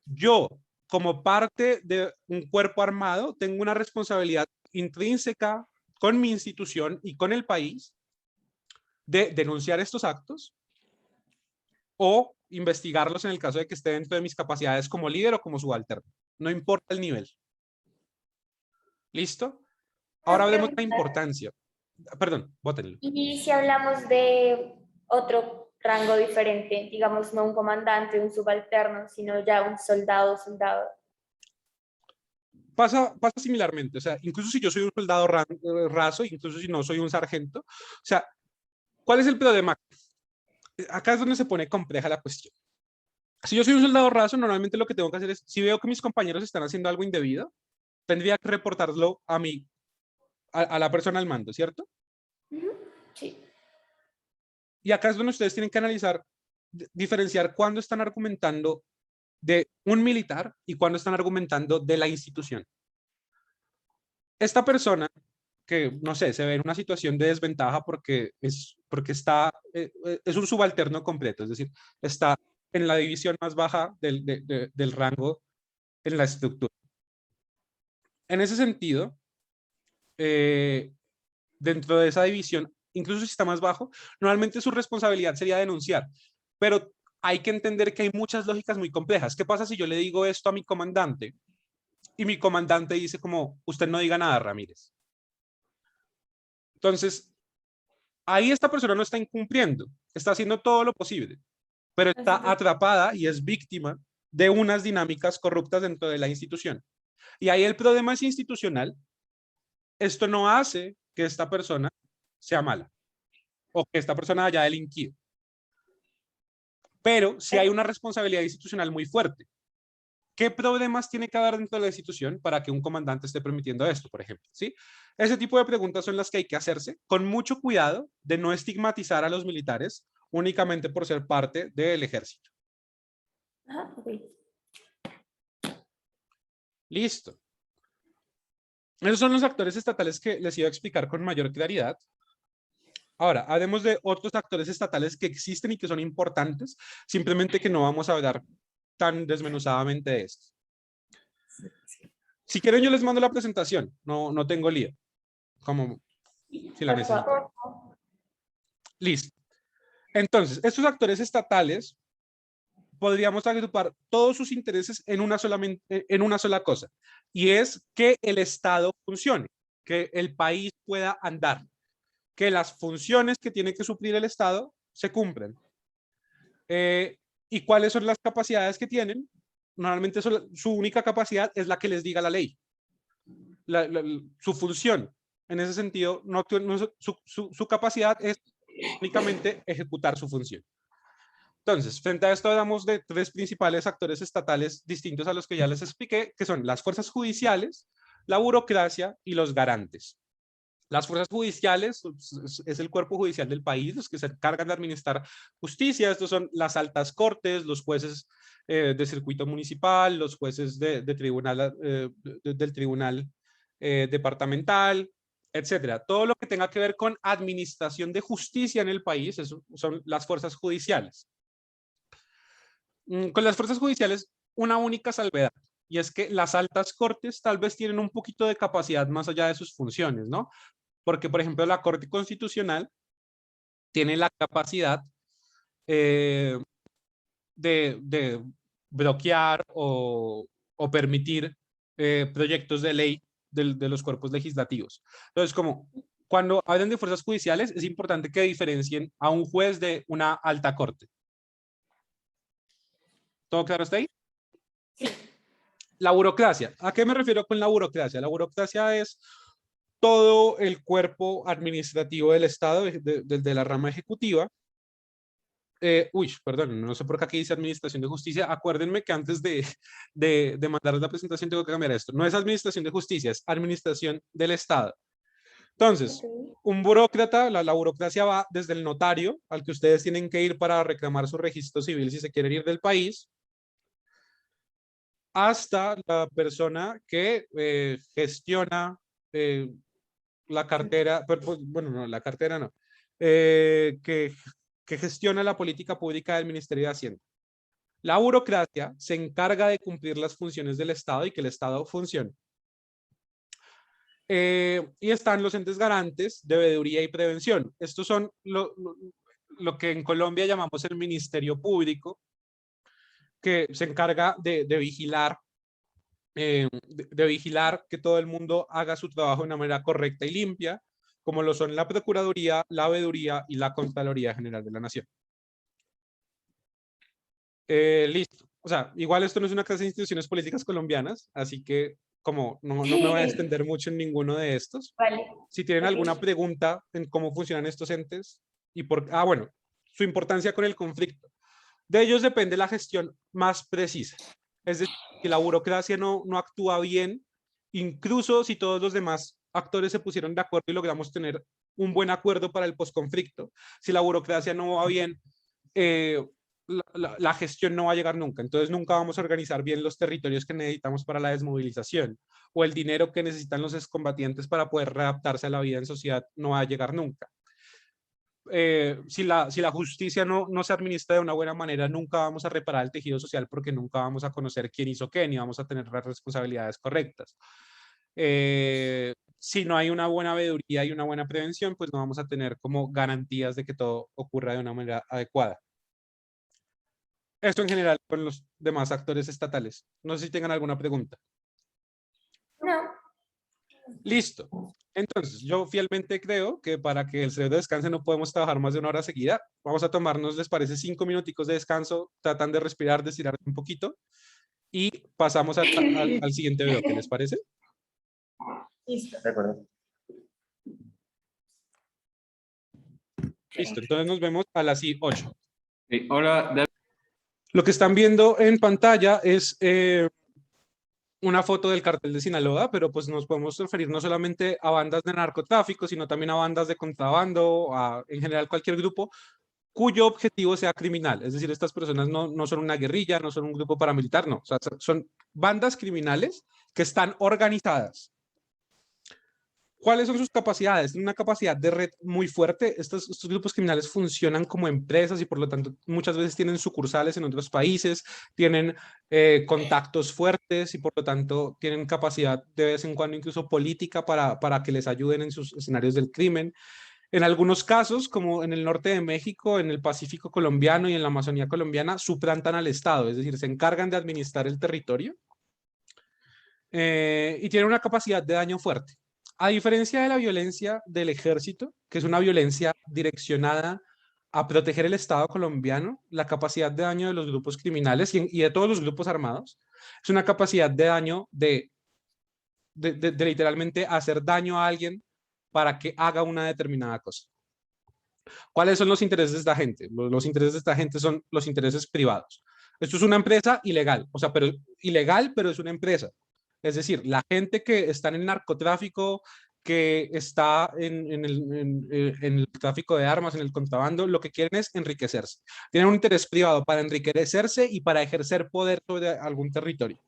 Yo, como parte de un cuerpo armado, tengo una responsabilidad intrínseca con mi institución y con el país de denunciar estos actos o investigarlos en el caso de que esté dentro de mis capacidades como líder o como subalterno. No importa el nivel. ¿Listo? Ahora hablemos de la importancia. Perdón, bótenlo. Y si hablamos de otro rango diferente, digamos, no un comandante, un subalterno, sino ya un soldado. Pasa similarmente, o sea, incluso si yo soy un soldado raso, incluso si no soy un sargento, o sea, ¿cuál es el problema? Acá es donde se pone compleja la cuestión. Si yo soy un soldado raso, normalmente lo que tengo que hacer es, si veo que mis compañeros están haciendo algo indebido, tendría que reportarlo a la persona al mando, ¿cierto? Sí. Y acá es donde ustedes tienen que analizar, diferenciar cuándo están argumentando de un militar y cuándo están argumentando de la institución. Esta persona que, no sé, se ve en una situación de desventaja porque es un subalterno completo, es decir, está en la división más baja del rango en la estructura. En ese sentido, dentro de esa división, incluso si está más bajo, normalmente su responsabilidad sería denunciar, pero hay que entender que hay muchas lógicas muy complejas. ¿Qué pasa si yo le digo esto a mi comandante y mi comandante dice como, usted no diga nada, Ramírez? Entonces, ahí esta persona no está incumpliendo, está haciendo todo lo posible, pero está atrapada y es víctima de unas dinámicas corruptas dentro de la institución. Y ahí el problema es institucional. Esto no hace que esta persona sea mala o que esta persona haya delinquido. Pero sí hay una responsabilidad institucional muy fuerte. ¿Qué problemas tiene que haber dentro de la institución para que un comandante esté permitiendo esto, por ejemplo? ¿Sí? Ese tipo de preguntas son las que hay que hacerse con mucho cuidado de no estigmatizar a los militares únicamente por ser parte del ejército. Listo. Esos son los actores estatales que les iba a explicar con mayor claridad. Ahora, hablemos de otros actores estatales que existen y que son importantes, simplemente que no vamos a hablar tan desmenuzadamente de esto. Si quieren yo les mando la presentación, no tengo lío, como si la necesitan. Listo. Entonces, estos actores estatales podríamos agrupar todos sus intereses en una sola cosa, y es que el Estado funcione, que el país pueda andar, que las funciones que tiene que suplir el Estado se cumplan. ¿Y cuáles son las capacidades que tienen? Normalmente su única capacidad es la que les diga la ley. Su función, en ese sentido, su capacidad es únicamente ejecutar su función. Entonces, frente a esto hablamos de tres principales actores estatales distintos a los que ya les expliqué, que son las fuerzas judiciales, la burocracia y los garantes. Las fuerzas judiciales es el cuerpo judicial del país, los que se encargan de administrar justicia. Estos son las altas cortes, los jueces de circuito municipal, los jueces del tribunal departamental, etcétera. Todo lo que tenga que ver con administración de justicia en el país, eso son las fuerzas judiciales. Con las fuerzas judiciales, una única salvedad, y es que las altas cortes tal vez tienen un poquito de capacidad más allá de sus funciones, ¿no? Porque, por ejemplo, la Corte Constitucional tiene la capacidad de bloquear o permitir proyectos de ley de los cuerpos legislativos. Entonces, como cuando hablan de fuerzas judiciales, es importante que diferencien a un juez de una alta corte. ¿Todo claro hasta ahí? Sí. La burocracia. ¿A qué me refiero con la burocracia? La burocracia es todo el cuerpo administrativo del Estado, de la rama ejecutiva. Perdón, no sé por qué aquí dice Administración de Justicia. Acuérdenme que antes de mandarles la presentación tengo que cambiar esto. No es Administración de Justicia, es Administración del Estado. Entonces, un burócrata, la burocracia va desde el notario, al que ustedes tienen que ir para reclamar su registro civil si se quieren ir del país, hasta la persona que gestiona la cartera, bueno, no, la cartera no, que gestiona la política pública del Ministerio de Hacienda. La burocracia se encarga de cumplir las funciones del Estado y que el Estado funcione. Y están los entes garantes de veeduría y prevención. Estos son lo que en Colombia llamamos el Ministerio Público, que se encarga de vigilar que todo el mundo haga su trabajo de una manera correcta y limpia, como lo son la Procuraduría, la Veeduría y la Contraloría General de la Nación. Listo. O sea, igual esto no es una clase de instituciones políticas colombianas, así que como no me voy a extender mucho en ninguno de estos. Vale. Si tienen alguna pregunta en cómo funcionan estos entes y bueno, su importancia con el conflicto. De ellos depende la gestión más precisa. Es decir, que la burocracia no actúa bien, incluso si todos los demás actores se pusieron de acuerdo y logramos tener un buen acuerdo para el posconflicto. Si la burocracia no va bien, la gestión no va a llegar nunca. Entonces nunca vamos a organizar bien los territorios que necesitamos para la desmovilización, o el dinero que necesitan los excombatientes para poder readaptarse a la vida en sociedad no va a llegar nunca. Si la justicia no se administra de una buena manera, nunca vamos a reparar el tejido social, porque nunca vamos a conocer quién hizo qué, ni vamos a tener las responsabilidades correctas. Si no hay una buena veeduría y una buena prevención, pues no vamos a tener como garantías de que todo ocurra de una manera adecuada. Esto en general con los demás actores estatales. No sé si tengan alguna pregunta. No. Listo. Entonces, yo fielmente creo que para que el cerebro descanse no podemos trabajar más de una hora seguida. Vamos a tomarnos, ¿les parece? 5 minuticos de descanso, tratan de respirar, de estirar un poquito y pasamos al siguiente bloque, ¿les parece? Listo. De acuerdo. Listo, entonces nos vemos a las 8. Hola, Lo que están viendo en pantalla es una foto del cartel de Sinaloa, pero pues nos podemos referir no solamente a bandas de narcotráfico, sino también a bandas de contrabando, en general cualquier grupo cuyo objetivo sea criminal. Es decir, estas personas no son una guerrilla, no son un grupo paramilitar, no. O sea, son bandas criminales que están organizadas. ¿Cuáles son sus capacidades? Tienen una capacidad de red muy fuerte. Estos grupos criminales funcionan como empresas y por lo tanto muchas veces tienen sucursales en otros países, tienen contactos fuertes y por lo tanto tienen capacidad de vez en cuando incluso política para que les ayuden en sus escenarios del crimen. En algunos casos, como en el norte de México, en el Pacífico colombiano y en la Amazonía colombiana, suplantan al Estado, es decir, se encargan de administrar el territorio y tienen una capacidad de daño fuerte. A diferencia de la violencia del ejército, que es una violencia direccionada a proteger el Estado colombiano, la capacidad de daño de los grupos criminales y de todos los grupos armados es una capacidad de daño de literalmente hacer daño a alguien para que haga una determinada cosa. ¿Cuáles son los intereses de esta gente? Los intereses de esta gente son los intereses privados. Esto es una empresa ilegal, o sea, pero ilegal, pero es una empresa. Es decir, la gente que está en el narcotráfico, que está en el tráfico de armas, en el contrabando, lo que quieren es enriquecerse. Tienen un interés privado para enriquecerse y para ejercer poder sobre algún territorio.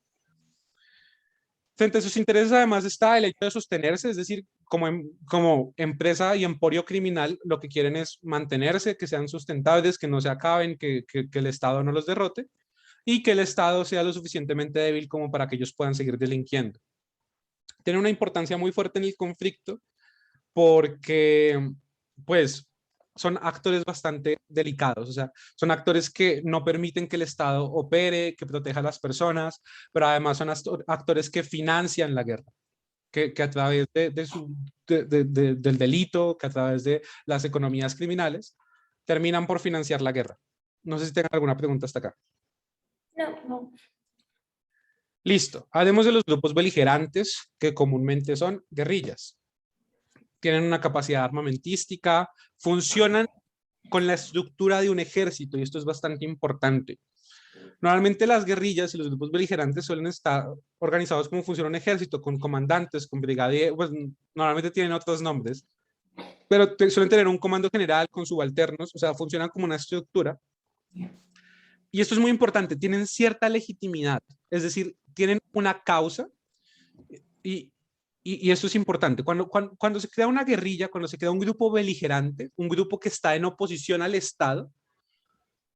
Frente a sus intereses, además, está el hecho de sostenerse, es decir, como empresa y emporio criminal, lo que quieren es mantenerse, que sean sustentables, que no se acaben, que el Estado no los derrote y que el Estado sea lo suficientemente débil como para que ellos puedan seguir delinquiendo. Tiene una importancia muy fuerte en el conflicto porque, pues, son actores bastante delicados, o sea, son actores que no permiten que el Estado opere, que proteja a las personas, pero además son actores que financian la guerra, que a través del delito, que a través de las economías criminales, terminan por financiar la guerra. No sé si tengan alguna pregunta hasta acá. No. Listo. Hablemos de los grupos beligerantes, que comúnmente son guerrillas. Tienen una capacidad armamentística, funcionan con la estructura de un ejército, y esto es bastante importante. Normalmente las guerrillas y los grupos beligerantes suelen estar organizados como funciona un ejército, con comandantes, con brigadieros, pues normalmente tienen otros nombres, pero suelen tener un comando general con subalternos, o sea, funcionan como una estructura. Y esto es muy importante, tienen cierta legitimidad, es decir, tienen una causa y esto es importante. Cuando se crea una guerrilla, cuando se crea un grupo beligerante, un grupo que está en oposición al Estado,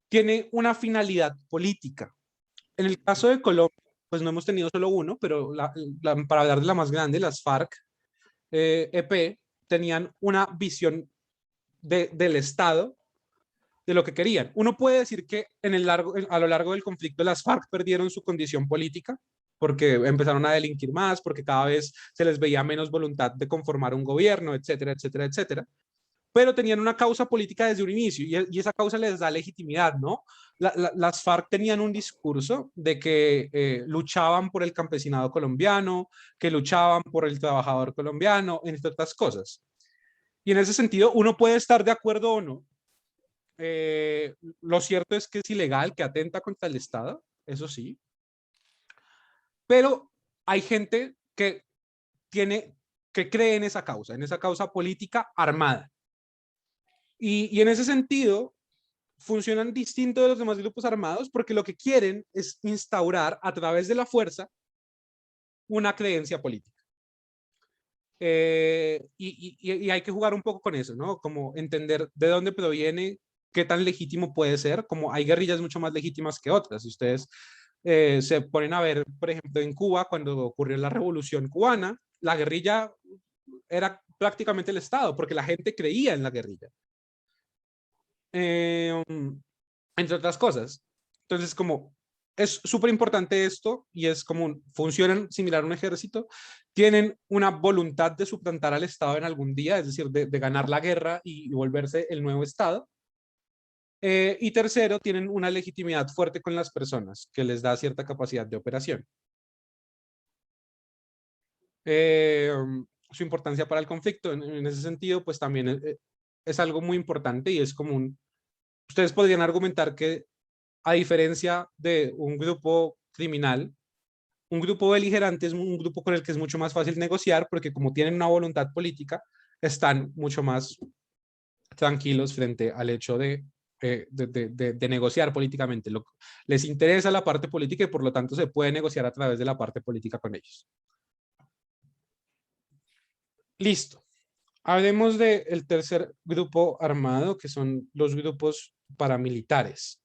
tiene una finalidad política. En el caso de Colombia, pues no hemos tenido solo uno, pero para hablar de la más grande, las FARC-EP, tenían una visión del Estado de lo que querían. Uno puede decir que a lo largo del conflicto las FARC perdieron su condición política porque empezaron a delinquir más, porque cada vez se les veía menos voluntad de conformar un gobierno, etcétera, etcétera, etcétera. Pero tenían una causa política desde un inicio y esa causa les da legitimidad, ¿no? Las FARC tenían un discurso de que luchaban por el campesinado colombiano, que luchaban por el trabajador colombiano, entre otras cosas. Y en ese sentido, uno puede estar de acuerdo o no. Lo cierto es que es ilegal, que atenta contra el Estado, eso sí. Pero hay gente que cree en esa causa política armada. Y en ese sentido, funcionan distinto de los demás grupos armados porque lo que quieren es instaurar a través de la fuerza una creencia política. Y hay que jugar un poco con eso, ¿no? Como entender de dónde proviene, qué tan legítimo puede ser, como hay guerrillas mucho más legítimas que otras. Si ustedes se ponen a ver, por ejemplo, en Cuba, cuando ocurrió la Revolución Cubana, la guerrilla era prácticamente el Estado, porque la gente creía en la guerrilla. Entre otras cosas. Entonces, como es súper importante esto y es como funcionan similar a un ejército, tienen una voluntad de suplantar al Estado en algún día, es decir, de ganar la guerra y volverse el nuevo Estado. Y tercero, tienen una legitimidad fuerte con las personas que les da cierta capacidad de operación. Su importancia para el conflicto, en ese sentido, pues también es algo muy importante y es común. Ustedes podrían argumentar que a diferencia de un grupo criminal, un grupo beligerante es un grupo con el que es mucho más fácil negociar porque como tienen una voluntad política, están mucho más tranquilos frente al hecho de negociar políticamente. Les interesa la parte política y por lo tanto se puede negociar a través de la parte política con ellos. Listo. Hablemos del tercer grupo armado, que son los grupos paramilitares.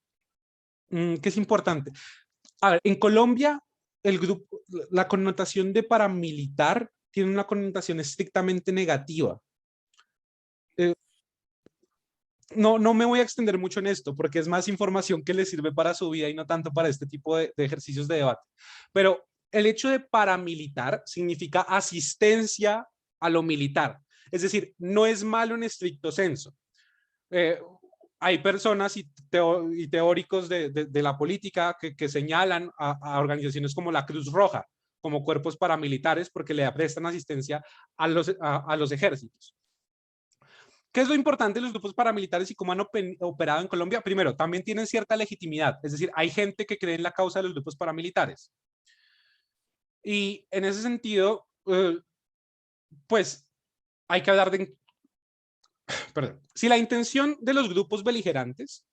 ¿Qué es importante? A ver, en Colombia, la connotación de paramilitar tiene una connotación estrictamente negativa. No me voy a extender mucho en esto porque es más información que le sirve para su vida y no tanto para este tipo de ejercicios de debate. Pero el hecho de paramilitar significa asistencia a lo militar. Es decir, no es malo en estricto senso. Hay personas y teóricos de la política que señalan a organizaciones como la Cruz Roja como cuerpos paramilitares porque le prestan asistencia a los ejércitos. ¿Qué es lo importante de los grupos paramilitares y cómo han operado en Colombia? Primero, también tienen cierta legitimidad, es decir, hay gente que cree en la causa de los grupos paramilitares. Y en ese sentido, pues hay que hablar de... Perdón. Si la intención de los grupos beligerantes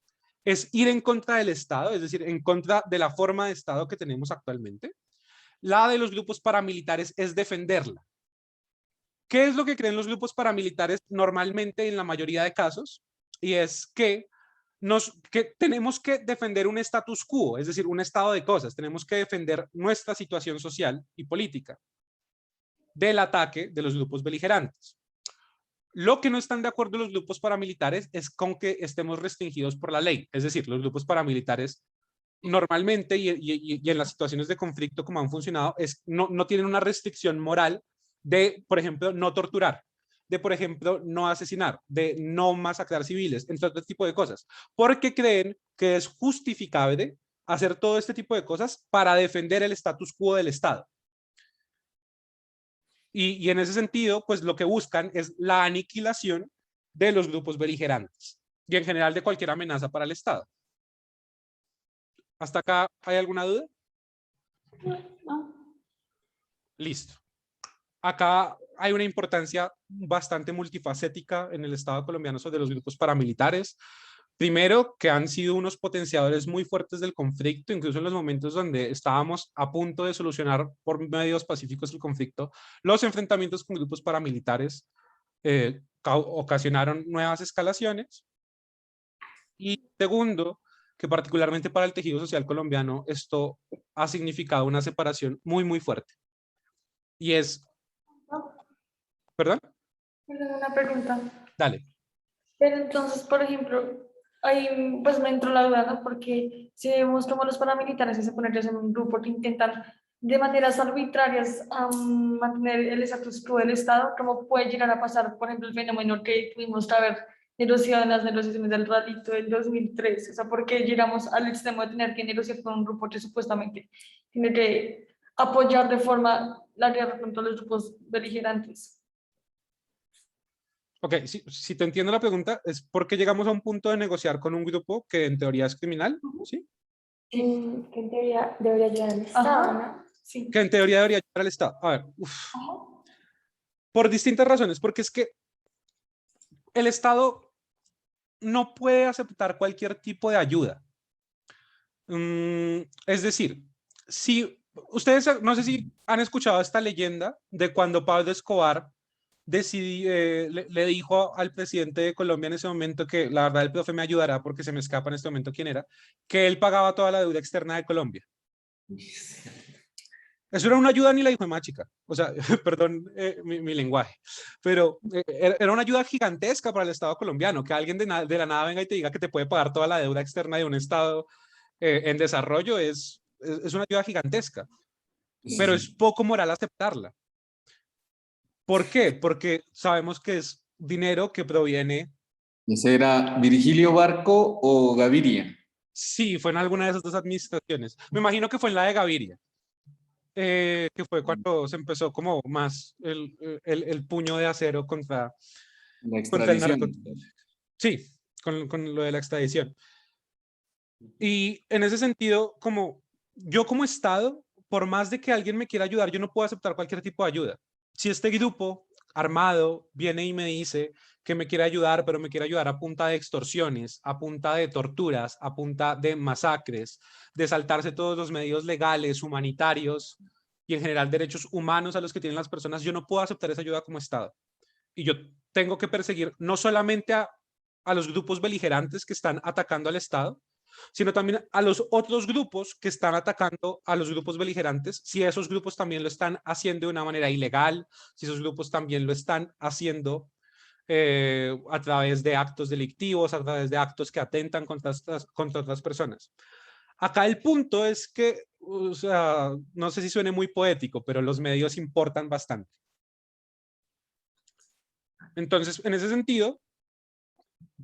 es ir en contra del Estado, es decir, en contra de la forma de Estado que tenemos actualmente, la de los grupos paramilitares es defenderla. ¿Qué es lo que creen los grupos paramilitares normalmente en la mayoría de casos? Y es que tenemos que defender un status quo, es decir, un estado de cosas. Tenemos que defender nuestra situación social y política del ataque de los grupos beligerantes. Lo que no están de acuerdo los grupos paramilitares es con que estemos restringidos por la ley. Es decir, los grupos paramilitares normalmente y en las situaciones de conflicto como han funcionado, no tienen una restricción moral de, por ejemplo, no torturar, de, por ejemplo, no asesinar, de no masacrar civiles, entre otro tipo de cosas, porque creen que es justificable hacer todo este tipo de cosas para defender el status quo del Estado. Y en ese sentido, pues lo que buscan es la aniquilación de los grupos beligerantes y en general de cualquier amenaza para el Estado. ¿Hasta acá hay alguna duda? No. Listo. Acá hay una importancia bastante multifacética en el Estado colombiano sobre los grupos paramilitares. Primero, que han sido unos potenciadores muy fuertes del conflicto, incluso en los momentos donde estábamos a punto de solucionar por medios pacíficos el conflicto, los enfrentamientos con grupos paramilitares ocasionaron nuevas escalaciones. Y segundo, que particularmente para el tejido social colombiano, esto ha significado una separación muy, muy fuerte. Y es... ¿Perdón? Una pregunta. Dale. Pero entonces, por ejemplo, ahí pues me entró la duda, ¿no? Porque si vemos como los paramilitares se ponen en un grupo que intentan de maneras arbitrarias mantener el status quo del Estado, ¿cómo puede llegar a pasar, por ejemplo, el fenómeno que tuvimos que haber negociado en las negociaciones del ralito del 2003? O sea, ¿por qué llegamos al extremo de tener que negociar con un grupo que supuestamente tiene que apoyar de forma la guerra contra los grupos beligerantes? Ok, si te entiendo la pregunta, es ¿por qué llegamos a un punto de negociar con un grupo que en teoría es criminal? ¿Sí? Que en teoría debería ayudar al Estado, ¿no? Sí. Que en teoría debería ayudar al Estado. A ver, por distintas razones, porque es que el Estado no puede aceptar cualquier tipo de ayuda. Es decir, si ustedes, no sé si han escuchado esta leyenda de cuando Pablo Escobar le dijo al presidente de Colombia en ese momento que la verdad el profe me ayudará porque se me escapa en este momento quién era, que él pagaba toda la deuda externa de Colombia. Eso era una ayuda ni la hijo de más chica. O sea, perdón mi lenguaje, pero era una ayuda gigantesca para el Estado colombiano, que alguien de la nada venga y te diga que te puede pagar toda la deuda externa de un Estado en desarrollo es una ayuda gigantesca, pero es poco moral aceptarla. ¿Por qué? Porque sabemos que es dinero que proviene... ¿Ese era Virgilio Barco o Gaviria? Sí, fue en alguna de esas dos administraciones. Me imagino que fue en la de Gaviria, que fue cuando se empezó como más el puño de acero contra el narcotráfico. Sí, con lo de la extradición. Y en ese sentido, como yo como Estado, por más de que alguien me quiera ayudar, yo no puedo aceptar cualquier tipo de ayuda. Si este grupo armado viene y me dice que me quiere ayudar, pero me quiere ayudar a punta de extorsiones, a punta de torturas, a punta de masacres, de saltarse todos los medios legales, humanitarios, y en general derechos humanos a los que tienen las personas, yo no puedo aceptar esa ayuda como Estado. Y yo tengo que perseguir no solamente a los grupos beligerantes que están atacando al Estado, sino también a los otros grupos que están atacando a los grupos beligerantes, si esos grupos también lo están haciendo de una manera ilegal, si esos grupos también lo están haciendo a través de actos delictivos, a través de actos que atentan contra otras personas. Acá el punto es que, o sea, no sé si suene muy poético, pero los medios importan bastante. Entonces, en ese sentido,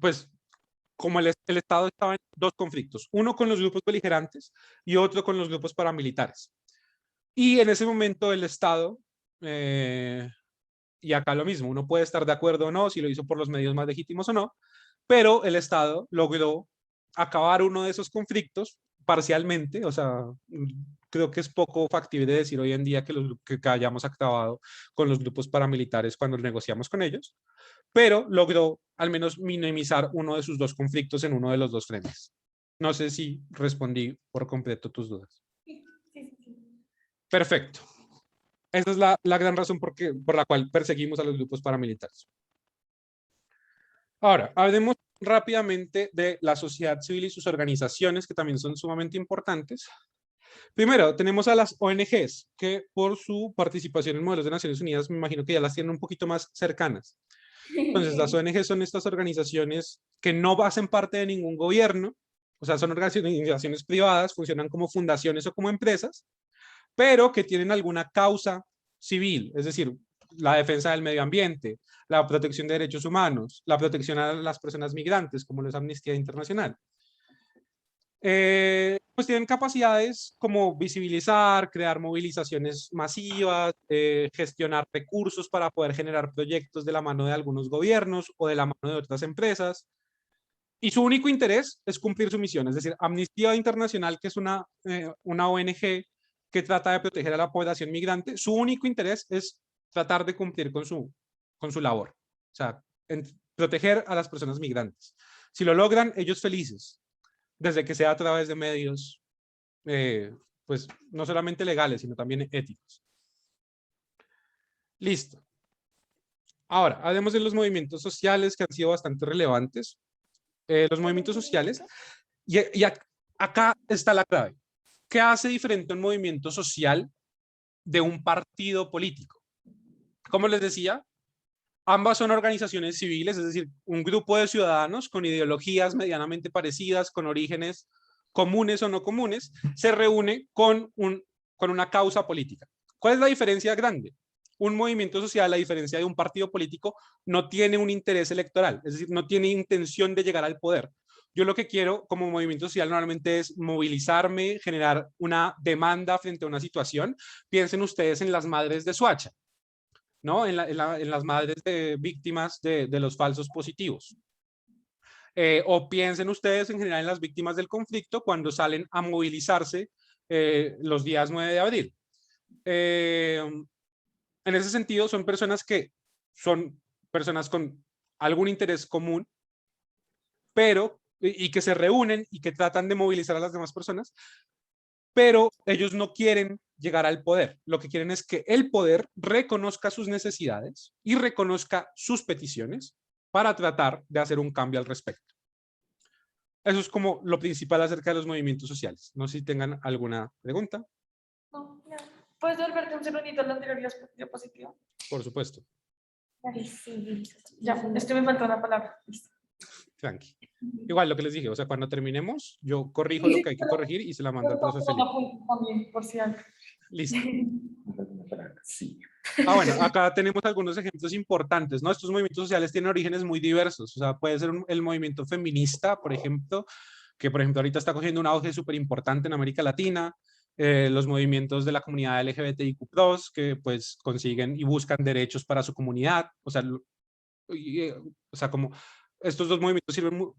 pues, como el Estado estaba en dos conflictos, uno con los grupos beligerantes y otro con los grupos paramilitares. Y en ese momento el Estado, y acá lo mismo, uno puede estar de acuerdo o no, si lo hizo por los medios más legítimos o no, pero el Estado logró acabar uno de esos conflictos parcialmente, o sea, creo que es poco factible decir hoy en día que hayamos acabado con los grupos paramilitares cuando negociamos con ellos, pero logró al menos minimizar uno de sus dos conflictos en uno de los dos frentes. No sé si respondí por completo tus dudas. Sí. Perfecto. Esa es la gran razón por la cual perseguimos a los grupos paramilitares. Ahora, hablemos rápidamente de la sociedad civil y sus organizaciones, que también son sumamente importantes. Primero, tenemos a las ONGs, que por su participación en modelos de Naciones Unidas, me imagino que ya las tienen un poquito más cercanas. Entonces, las ONGs son estas organizaciones que no hacen parte de ningún gobierno, o sea, son organizaciones privadas, funcionan como fundaciones o como empresas, pero que tienen alguna causa civil, es decir, la defensa del medio ambiente, la protección de derechos humanos, la protección a las personas migrantes, como lo es Amnistía Internacional. Pues tienen capacidades como visibilizar, crear movilizaciones masivas, gestionar recursos para poder generar proyectos de la mano de algunos gobiernos o de la mano de otras empresas. Y su único interés es cumplir su misión, es decir, Amnistía Internacional, que es una ONG que trata de proteger a la población migrante, su único interés es tratar de cumplir con su labor, o sea, proteger a las personas migrantes. Si lo logran, ellos felices, desde que sea a través de medios, pues no solamente legales, sino también éticos. Listo. Ahora, hablemos de los movimientos sociales que han sido bastante relevantes. Los movimientos sociales, y acá está la clave. ¿Qué hace diferente un movimiento social de un partido político? Como les decía, ambas son organizaciones civiles, es decir, un grupo de ciudadanos con ideologías medianamente parecidas, con orígenes comunes o no comunes, se reúne con una causa política. ¿Cuál es la diferencia grande? Un movimiento social, a diferencia de un partido político, no tiene un interés electoral, es decir, no tiene intención de llegar al poder. Yo lo que quiero como movimiento social normalmente es movilizarme, generar una demanda frente a una situación. Piensen ustedes en las madres de Soacha, ¿no? En las madres de víctimas de los falsos positivos. O piensen ustedes en general en las víctimas del conflicto cuando salen a movilizarse los días 9 de abril. En ese sentido, son personas con algún interés común, pero y que se reúnen y que tratan de movilizar a las demás personas, pero ellos no quieren llegar al poder. Lo que quieren es que el poder reconozca sus necesidades y reconozca sus peticiones para tratar de hacer un cambio al respecto. Eso es como lo principal acerca de los movimientos sociales. No sé si tengan alguna pregunta. No. ¿Puedes volverte un segundito a la anterior diapositiva? Por supuesto. Ya, me falta una palabra. Listo. Tranqui. Igual lo que les dije, o sea, cuando terminemos, yo corrijo lo que hay que corregir y se la mando al profesor Felipe. También, por si algo. Listo. Sí. Bueno, acá tenemos algunos ejemplos importantes, ¿no? Estos movimientos sociales tienen orígenes muy diversos, o sea, puede ser el movimiento feminista, por ejemplo, que por ejemplo ahorita está cogiendo un auge súper importante en América Latina, los movimientos de la comunidad LGBTIQ+, que pues consiguen y buscan derechos para su comunidad, o sea, como estos dos movimientos sirven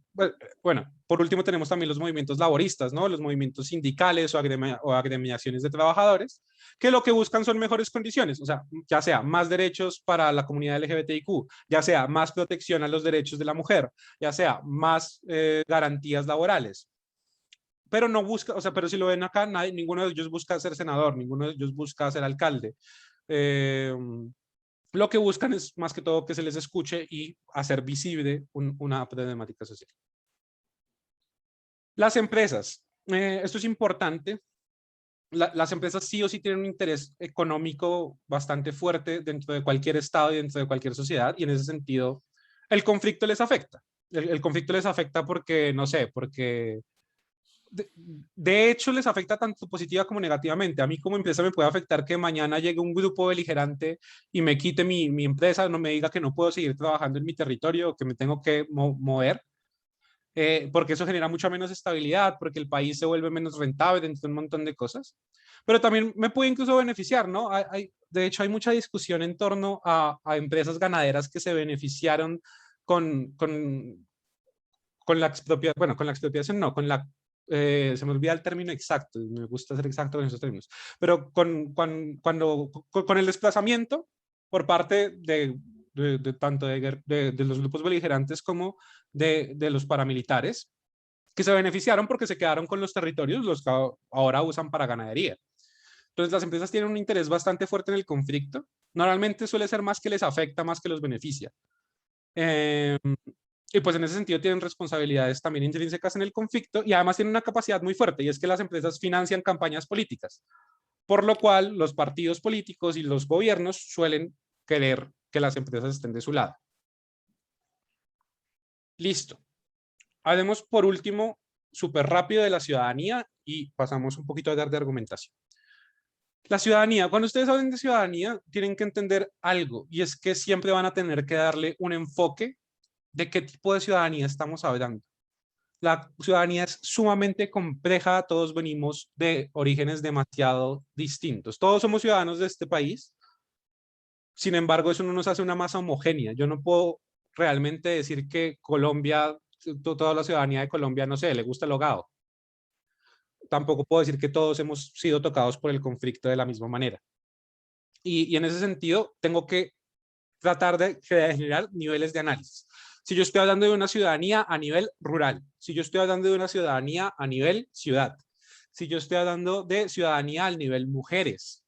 bueno, por último tenemos también los movimientos laboristas, ¿no? Los movimientos sindicales o agremiaciones de trabajadores, que lo que buscan son mejores condiciones, o sea, ya sea más derechos para la comunidad LGBTIQ, ya sea más protección a los derechos de la mujer, ya sea más garantías laborales. pero no busca, o sea, pero si lo ven acá, ninguno de ellos busca ser senador, ninguno de ellos busca ser alcalde. Lo que buscan es más que todo que se les escuche y hacer visible una problemática social. Las empresas, esto es importante. Las empresas sí o sí tienen un interés económico bastante fuerte dentro de cualquier estado y dentro de cualquier sociedad, y en ese sentido el conflicto les afecta. El conflicto les afecta porque, no sé, porque de hecho les afecta tanto positiva como negativamente. A mí como empresa me puede afectar que mañana llegue un grupo beligerante y me quite mi empresa, no me diga que no puedo seguir trabajando en mi territorio, que me tengo que mover. Porque eso genera mucha menos estabilidad, porque el país se vuelve menos rentable, entre un montón de cosas. Pero también me puede incluso beneficiar, ¿no? De hecho, hay mucha discusión en torno a empresas ganaderas que se beneficiaron con la expropiación, bueno, con la expropiación no, se me olvida el término exacto, me gusta ser exacto con esos términos, pero con el desplazamiento por parte de tanto de los grupos beligerantes como de los paramilitares, que se beneficiaron porque se quedaron con los territorios, los que ahora usan para ganadería. Entonces las empresas tienen un interés bastante fuerte en el conflicto. Normalmente suele ser más que les afecta, más que los beneficia. Y pues en ese sentido tienen responsabilidades también intrínsecas en el conflicto y además tienen una capacidad muy fuerte, y es que las empresas financian campañas políticas, por lo cual los partidos políticos y los gobiernos suelen querer que las empresas estén de su lado. Listo. Hablemos por último súper rápido de la ciudadanía y pasamos un poquito a dar de argumentación. La ciudadanía, cuando ustedes hablen de ciudadanía, tienen que entender algo, y es que siempre van a tener que darle un enfoque de qué tipo de ciudadanía estamos hablando. La ciudadanía es sumamente compleja, todos venimos de orígenes demasiado distintos. Todos somos ciudadanos de este país, sin embargo, eso no nos hace una masa homogénea. Yo no puedo realmente decir que Colombia, toda la ciudadanía de Colombia, no sé, le gusta el hogado. Tampoco puedo decir que todos hemos sido tocados por el conflicto de la misma manera. Y en ese sentido, tengo que tratar de generar niveles de análisis. Si yo estoy hablando de una ciudadanía a nivel rural, si yo estoy hablando de una ciudadanía a nivel ciudad, si yo estoy hablando de ciudadanía al nivel mujeres,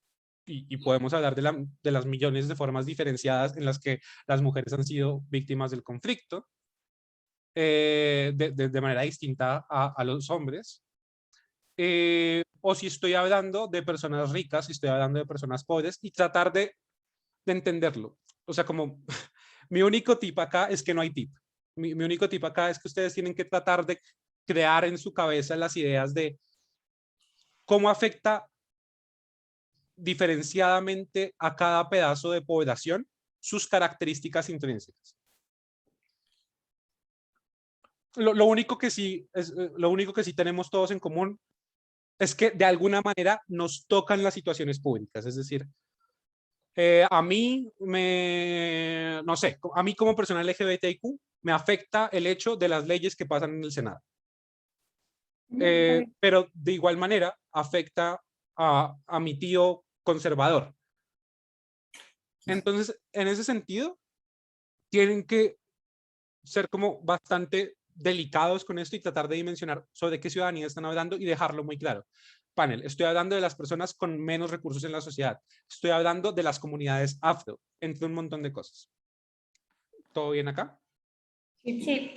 y podemos hablar de las millones de formas diferenciadas en las que las mujeres han sido víctimas del conflicto, de manera distinta a los hombres, o si estoy hablando de personas ricas, si estoy hablando de personas pobres, y tratar de entenderlo. O sea, como mi único tip acá es que no hay tip. Mi único tip acá es que ustedes tienen que tratar de crear en su cabeza las ideas de cómo afecta diferenciadamente a cada pedazo de población sus características intrínsecas. Lo único que sí tenemos todos en común es que de alguna manera nos tocan las situaciones públicas, es decir, a mí no sé, a mí como persona LGBTIQ me afecta el hecho de las leyes que pasan en el Senado. Pero de igual manera afecta a mi tío conservador. Entonces, en ese sentido, tienen que ser como bastante delicados con esto y tratar de dimensionar sobre qué ciudadanía están hablando y dejarlo muy claro. Panel, estoy hablando de las personas con menos recursos en la sociedad. Estoy hablando de las comunidades afro, entre un montón de cosas. ¿Todo bien acá? Sí.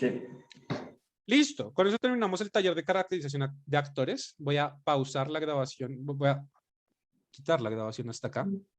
Listo. Con eso terminamos el taller de caracterización de actores. Voy a pausar la grabación. Voy a quitar la grabación hasta acá.